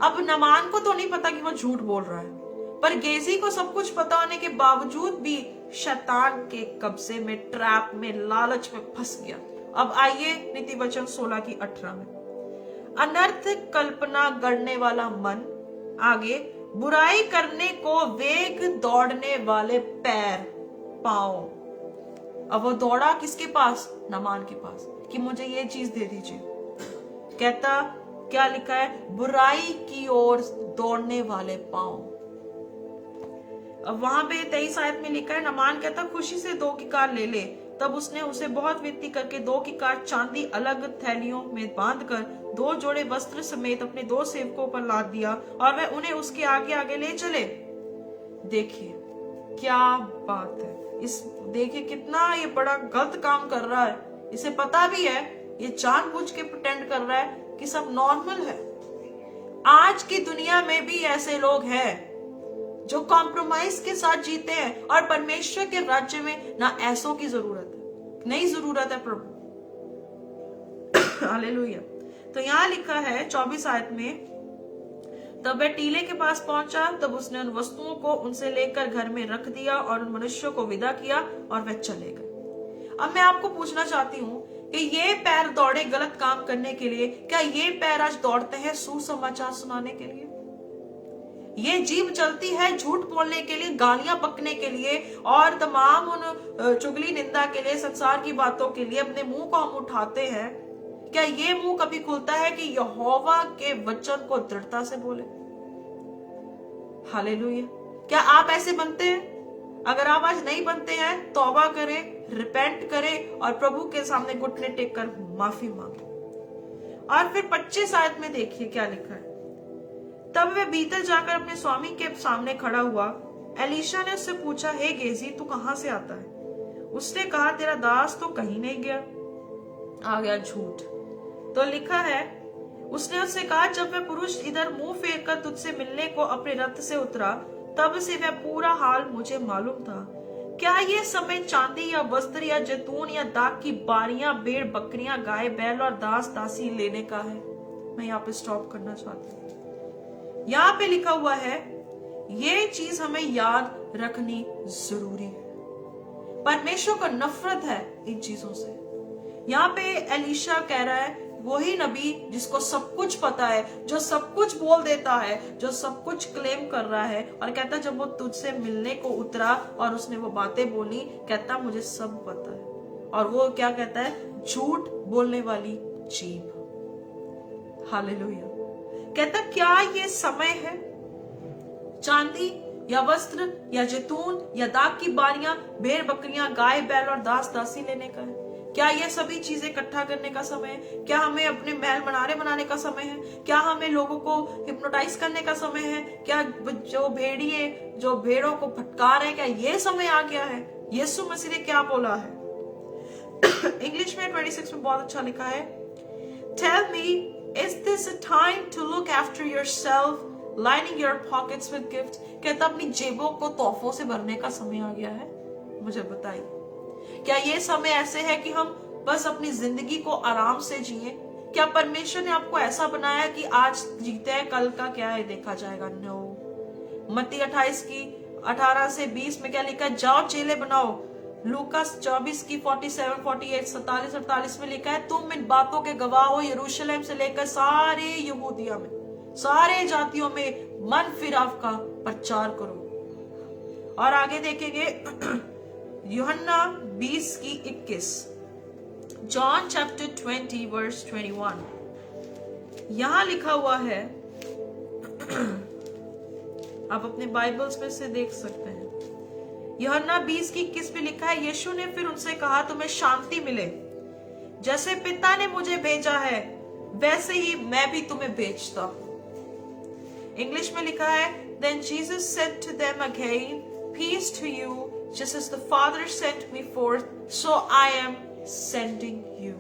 अब नामान को तो नहीं पता कि वो झूठ बोल रहा है, पर गेजी को सब कुछ पता होने के बावजूद भी शैतान के कब्जे में, ट्रैप में, लालच में फंस गया। अब आइए नीति वचन 16:18 में, अनर्थ कल्पना गढ़ने वाला मन। आगे, बुराई करने को वेग दौड़ने वाले पैर, पांव। अब वो दौड़ा किसके पास? नामान के पास, कि मुझे ये चीज दे दीजिए। कहता क्या लिखा है? बुराई की ओर दौड़ने वाले पांव। अब वहां पे 23 आयत में लिखा है, नामान कहता खुशी से 2 किक्कार ले ले। तब उसने उसे बहुत विनती करके 2 किक्कार चांदी अलग थैलियों में बांधकर 2 जोड़े वस्त्र समेत अपने 2 सेवकों पर लाद दिया, और वह उन्हें उसके आगे आगे ले चले। देखिए क्या बात है, देखिए कितना ये बड़ा गलत काम कर रहा है। इसे पता भी है, ये जानबूझ के प्रिटेंड कर रहा है कि सब नॉर्मल है। आज की दुनिया में भी ऐसे लोग हैं जो कॉम्प्रोमाइज के साथ जीते हैं। और परमेश्वर के राज्य में ना ऐसों की जरूरत है, नहीं जरूरत है प्रभु। हालेलुया। तो यहां लिखा है 24 आयत में, तब वह टीले के पास पहुंचा, तब उसने उन वस्तुओं को उनसे लेकर घर में रख दिया और उन मनुष्यों को विदा किया और वह चले गए। अब मैं आपको पूछना चाहती हूँ कि ये पैर दौड़े गलत काम करने के लिए, क्या ये पैर आज दौड़ते हैं सुसमाचार सुनाने के लिए? ये जीभ चलती है झूठ बोलने के लिए, गालियां बकने के लिए और तमाम उन चुगली निंदा के लिए, संसार की बातों के लिए अपने मुंह को हम उठाते हैं। क्या ये मुंह कभी खुलता है कि यहोवा के वचन को दृढ़ता से बोले? हालेलुया। क्या आप ऐसे बनते हैं? अगर आप आज नहीं बनते हैं, तौबा करें, रिपेंट करें और प्रभु के सामने घुटने टेक कर माफी मांगे। और फिर 25 आयत में देखिए क्या लिखा है, तब वह भीतर जाकर अपने स्वामी के सामने खड़ा हुआ। एलीशा ने उससे पूछा, हे गेजी, तू कहां से आता है? उसने कहा, तेरा दास तो कहीं नहीं गया। आ गया झूठ। तो लिखा है, उसने उससे कहा, जब वह पुरुष इधर मुंह फेर कर तुझसे मिलने को अपने रथ से उतरा, तब से वह पूरा हाल मुझे मालूम था। क्या ये समय चांदी या वस्त्र या जैतून या दाख की बारियां, भेड़ बकरियां, गाय बैल और दास दासी लेने का है? मैं यहाँ पे स्टॉप करना चाहती हूँ। यहाँ पे लिखा हुआ है, ये चीज हमें याद रखनी जरूरी है। परमेश्वर को नफरत है इन चीजों से। यहाँ पे एलीशा कह रहा है, वही नबी जिसको सब कुछ पता है, जो सब कुछ बोल देता है, जो सब कुछ क्लेम कर रहा है, और कहता जब वो तुझसे मिलने को उतरा और उसने वो बातें बोली, कहता मुझे सब पता है। और वो क्या कहता है? झूठ बोलने वाली जीभ। हालेलुया। कहता क्या ये समय है चांदी या वस्त्र या जैतून या दाख की बारियां, भेड़ बकरियां, गाय बैल और दास दासी लेने का है? क्या ये सभी चीजें इकट्ठा करने का समय है? क्या हमें अपने महल बनाने का समय है? क्या हमें लोगों को हिप्नोटाइज करने का समय है? क्या जो भेड़िए जो भेड़ों को फटकार रहे हैं, क्या ये समय आ गया है? यीशु मसीह ने क्या बोला है? इंग्लिश में 26 में बहुत अच्छा लिखा है, tell me, is this a time to look after yourself, lining your pockets with gift? कहता अपनी जेबों को तोहफों से भरने का समय आ गया है? मुझे बताइए, क्या ये समय ऐसे है कि हम बस अपनी जिंदगी को आराम से जिए? क्या परमेश्वर ने आपको ऐसा बनाया कि आज जीते हैं, कल का क्या है देखा जाएगा? नो। मत्ती 28 की 18 से 20 में क्या लिखा है? जाओ चेले बनाओ। लूका 24 की 47, 48, 47, 48 में लिखा है, तुम इन बातों के गवाह हो यरूशलेम से लेकर सारे यहूदिया में, सारे जातियों में मन फिराव का प्रचार करो। और आगे देखेंगे यूहन्ना 20 की 21, जॉन चैप्टर 20 वर्स 21, यहां लिखा हुआ है, आप अपने बाइबल्स में से देख सकते हैं। यूहन्ना 20 की 21 में लिखा है, यीशु ने फिर उनसे कहा, तुम्हें शांति मिले। जैसे पिता ने मुझे भेजा है, वैसे ही मैं भी तुम्हें भेजता हूं। इंग्लिश में लिखा है, then Jesus said to them again, peace to you, just as the Father sent me forth, so I am sending you.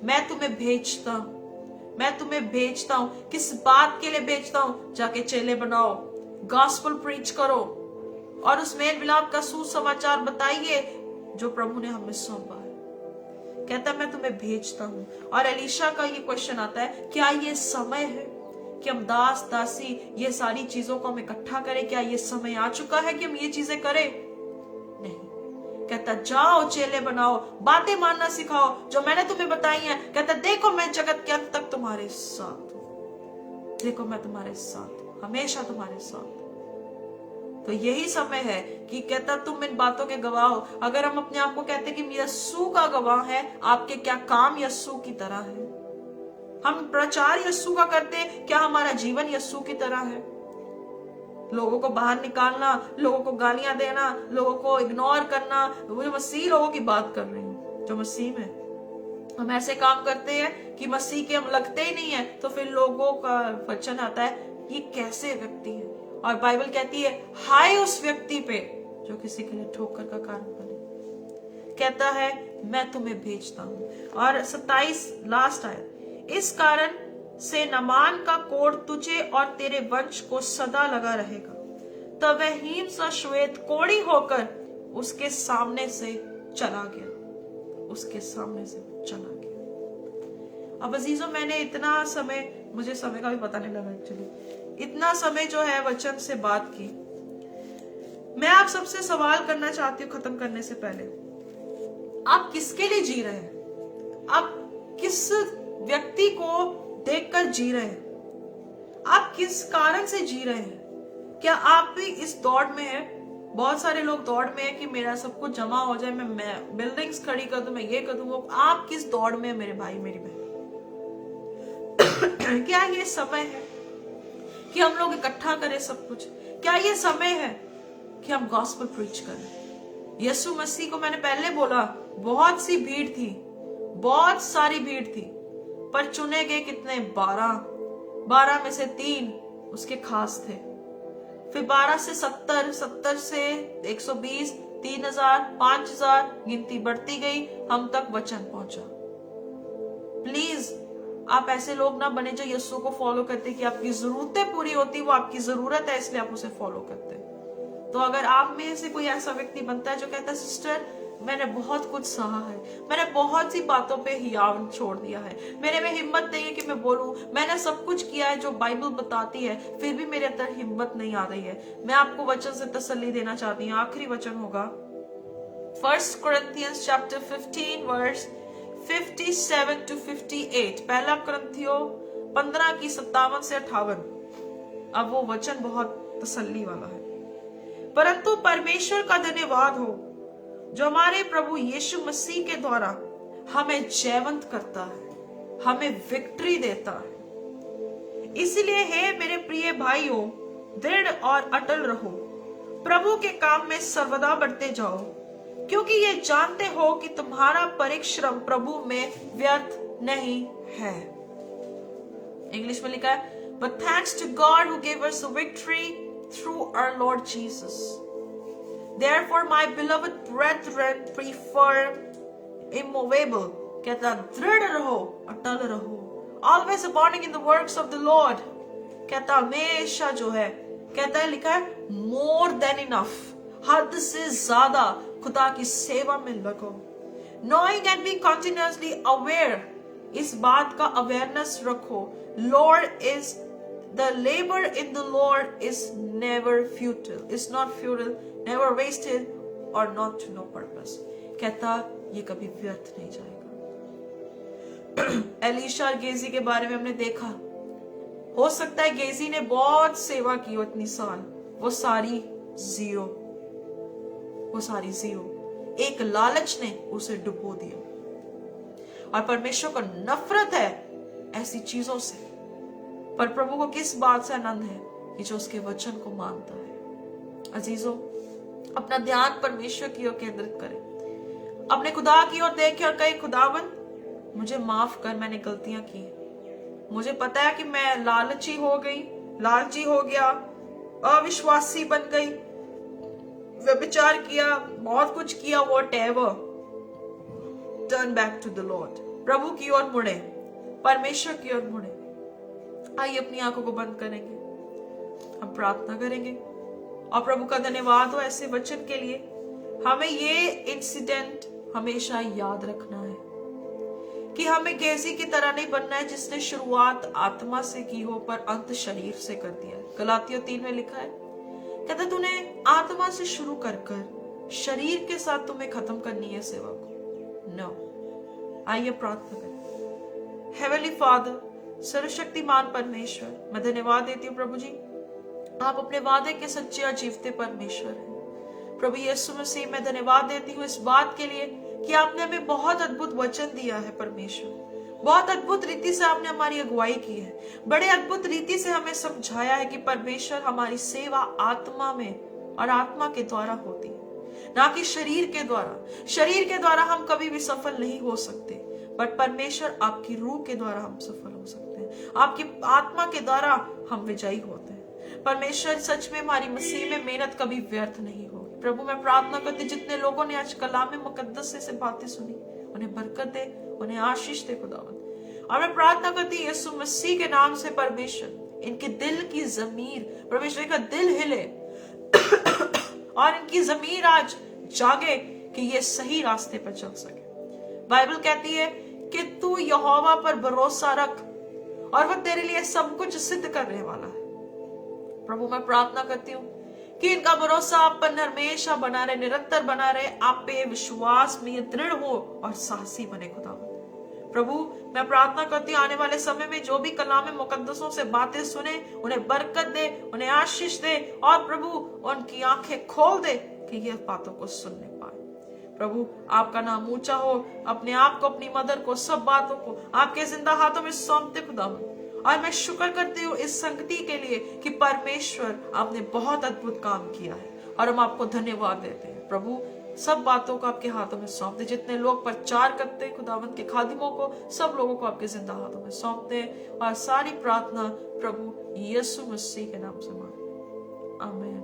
मैं तुम्हें भेजता हूं, मैं तुम्हें भेजता हूं। किस बात के लिए भेजता हूं? जाके चेले बनाओ, गॉस्पेल प्रीच करो और उस मेल मिलाप का सुसमाचार बताइए जो प्रभु ने हमें सौंपा है। कहता मैं तुम्हें भेजता हूं। और एलीशा का ये क्वेश्चन आता है, क्या ये समय है कि हम दास दासी ये सारी चीजों को हम इकट्ठा करें? क्या ये समय आ चुका है कि हम ये चीजें करें? नहीं। कहता जाओ चेले बनाओ, बातें मानना सिखाओ जो मैंने तुम्हें बताई हैं। कहता देखो मैं जगत के अंत तक तुम्हारे साथ हूं, देखो मैं तुम्हारे साथ हूं, हमेशा तुम्हारे साथ। तो यही समय है कि कहता तुम इन बातों के गवाह हो। अगर हम अपने आप को कहते कि यस्सू का गवाह है, आपके क्या काम यस्सू की तरह है? हम प्रचार यस्सू का करते हैं, क्या हमारा जीवन यस्सू की तरह है? लोगों को बाहर निकालना, लोगों को गालियां देना, लोगों को इग्नोर करना, वो मसीह लोगों की बात कर रही हूं जो मसीह में हम ऐसे काम करते हैं कि मसीह के हम लगते ही नहीं है। तो फिर लोगों का वचन आता है ये कैसे व्यक्ति है, और बाइबल कहती है हाय उस व्यक्ति पे जो किसी के लिए ठोकर का कारण बने। कहता है मैं तुम्हें भेजता हूं। और 27 लास्ट आयत, इस कारण से नामान का कोढ़ तुझे और तेरे वंश को सदा लगा रहेगा। तब वह हिम सा श्वेत कोढ़ी होकर उसके सामने से चला गया, उसके सामने से चला गया। अब अजीजों, मैंने इतना समय, मुझे समय का भी पता नहीं लगा एक्चुअली, इतना समय जो है वचन से बात की। मैं आप सबसे सवाल करना चाहती हूँ खत्म करने से पहले, आप किसके लिए जी रहे हैं? आप किस व्यक्ति को देखकर जी रहे हैं? आप किस कारण से जी रहे हैं? क्या आप भी इस दौड़ में हैं? बहुत सारे लोग दौड़ में हैं कि मेरा सब कुछ जमा हो जाए, मैं बिल्डिंग्स खड़ी कर दूं, मैं ये कर दूं, वो। आप किस दौड़ में हैं मेरे भाई मेरी बहन? क्या ये समय है कि हम लोग इकट्ठा करें सब कुछ? क्या ये समय है कि हम गॉस्पेल प्रीच करें? यीशु मसीह को मैंने पहले बोला, बहुत सी भीड़ थी, बहुत सारी भीड़ थी, पर चुने गए कितने? 12 में से 3 उसके खास थे। फिर 12 से 70, 70 से 120, 3000, 5000, गिनती बढ़ती गई, हम तक वचन पहुंचा। प्लीज आप ऐसे लोग ना बने जो यीशु को फॉलो करते कि आपकी जरूरतें पूरी होती, वो आपकी जरूरत है इसलिए आप उसे फॉलो करते। तो अगर आप में से कोई ऐसा व्यक्ति बनता है जो कहता है, सिस्टर मैंने बहुत कुछ सहा है, मैंने बहुत सी बातों पे हियाव छोड़ दिया है, मेरे में हिम्मत नहीं है कि मैं बोलूं, मैंने सब कुछ किया है जो बाइबल बताती है, फिर भी मेरे अंदर हिम्मत नहीं आ रही है, मैं आपको वचन से तसल्ली देना चाहती हूँ। आखिरी वचन होगा 1 Corinthians chapter 15 verse 57 to 58। पहला कुरिन्थियों 15 की 57 से 58। अब वो वचन बहुत तसल्ली वाला है। परंतु परमेश्वर का धन्यवाद हो जो हमारे प्रभु यीशु मसीह के द्वारा हमें जयवंत करता है, हमें विक्ट्री देता है। इसलिए हे मेरे प्रिय भाइयों, दृढ़ और अटल रहो, प्रभु के काम में सर्वदा बढ़ते जाओ, क्योंकि ये जानते हो कि तुम्हारा परिश्रम प्रभु में व्यर्थ नहीं है। इंग्लिश में लिखा है, but thanks to God who gave us the victory through our Lord Jesus. Therefore, my beloved brethren, be firm, immovable, कहता दृढ़ रहो, अटल रहो, always abounding in the works of the Lord, कहता हमेशा जो है, कहता है, लिखा है more than enough, हद से ज्यादा खुदा की सेवा में लगो। Knowing and be continuously aware, इस बात का अवेयरनेस रखो, Lord is the labor in the Lord is never futile, is not futile, never wasted or not to no purpose। कहता ये कभी व्यर्थ नहीं जाएगा। एलीशा और गेजी के बारे में हमने देखा, हो सकता है गेजी ने बहुत सेवा की हो इतनी साल, वो सारी जीरो, एक लालच ने उसे डुबो दिया। और परमेश्वर को नफरत है ऐसी चीजों से, पर प्रभु को किस बात से आनंद है कि जो उसके वचन को मानता है। अजीजों, अपना ध्यान परमेश्वर की ओर केंद्रित करें, अपने खुदा की ओर देखें और कहे, खुदावन मुझे माफ कर, मैंने गलतियां की, मुझे पता है कि मैं लालची हो गया, अविश्वासी बन गई, व्यभिचार किया, बहुत कुछ किया, whatever। Turn back to the lord, प्रभु की ओर मुड़े, परमेश्वर की ओर मुड़े। आइए अपनी आंखों को बंद करेंगे, हम प्रार्थना करेंगे और प्रभु का धन्यवाद हो ऐसे वचन के लिए। हमें ये इंसिडेंट हमेशा याद रखना है कि हमें गेजी की तरह नहीं बनना है जिसने शुरुआत आत्मा से की हो पर अंत शरीर से कर दिया है। गलातियों 3 में लिखा है, कहता तूने आत्मा से शुरू कर शरीर के साथ तुम्हें खत्म करनी है सेवा को। नो, आइए प्रार्थना करें। हेवनली फादर, सर्वशक्तिमान परमेश्वर, मैं धन्यवाद देती हूँ प्रभु जी, आप अपने वादे के सच्चे और जीवते परमेश्वर हैं। प्रभु यीशु मसीह, मैं धन्यवाद देती हूँ इस बात के लिए कि आपने हमें बहुत अद्भुत वचन दिया है परमेश्वर, बहुत अद्भुत रीति से आपने हमारी अगुवाई की है, बड़े अद्भुत रीति से हमें समझाया है कि परमेश्वर हमारी सेवा आत्मा में और आत्मा के द्वारा होती है, ना कि शरीर के द्वारा। शरीर के द्वारा हम कभी भी सफल नहीं हो सकते, बट परमेश्वर आपकी रूह के द्वारा हम सफल हो सकते हैं, आपकी आत्मा के द्वारा हम विजयी होते हैं। परमेश्वर, सच में हमारी मसीह में मेहनत कभी व्यर्थ नहीं होगी। प्रभु, मैं प्रार्थना करती जितने लोगों ने आज कलाम मुकद्दस से बातें सुनी, उन्हें बरकत दे, उन्हें आशीष दे खुदावंद। और मैं प्रार्थना करती यीशु मसीह के नाम से परमेश्वर, इनके दिल की जमीर, परमेश्वर का दिल हिले और इनकी जमीर आज जागे कि ये सही रास्ते पर चल सके। बाइबल कहती है कि तू यहोवा पर भरोसा रख और वह तेरे लिए सब कुछ सिद्ध करने वाला है। प्रभु मैं प्रार्थना करती हूँ कि इनका भरोसा आप पर हमेशा बना रहे, निरंतर बना रहे, आप पे विश्वास में ये दृढ़ हो और साहसी बने खुदा। प्रभु मैं प्रार्थना करती हूँ आने वाले समय में जो भी कलाम मुकद्दसों से बातें सुने उन्हें बरकत दे, उन्हें आशीष दे और प्रभु उनकी आंखें खोल दे कि ये बातों को सुनने पाए। प्रभु आपका नाम ऊंचा हो। अपने आप को, अपनी मदर को, सब बातों को आपके जिंदा हाथों में सौंपते खुदा। और मैं शुक्र करती हूँ इस संगति के लिए कि परमेश्वर आपने बहुत अद्भुत काम किया है और हम आपको धन्यवाद देते हैं। प्रभु सब बातों को आपके हाथों में सौंपते, जितने लोग प्रचार करते हैं खुदावंत के खादिमों को, सब लोगों को आपके जिंदा हाथों में सौंपते हैं और सारी प्रार्थना प्रभु यीशु मसीह के नाम से मांगते। आमीन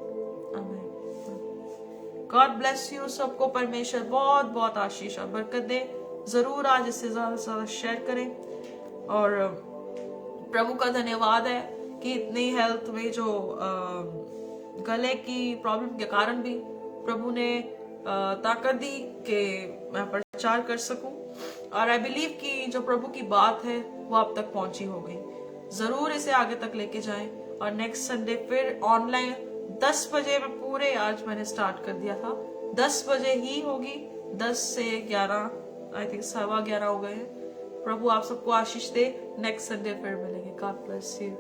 आमीन। God bless you. सबको परमेश्वर बहुत बहुत आशीष और बरकत दे। जरूर आज इससे ज्यादा से ज्यादा शेयर करें और प्रभु का धन्यवाद है कि इतनी हेल्थ में जो गले की प्रॉब्लम के कारण भी प्रभु ने ताकत दी कि मैं प्रचार कर सकूं और आई बिलीव कि जो प्रभु की बात है वो आप तक पहुंची होगी। जरूर इसे आगे तक लेके जाएं और नेक्स्ट संडे फिर ऑनलाइन 10 बजे में पूरे, आज मैंने स्टार्ट कर दिया था 10 बजे ही होगी, 10 से 11 आई थिंक 11:15 हो गए हैं। प्रभु आप सबको आशीष दे। नेक्स्ट संडे फिर मिलेंगे। God bless you.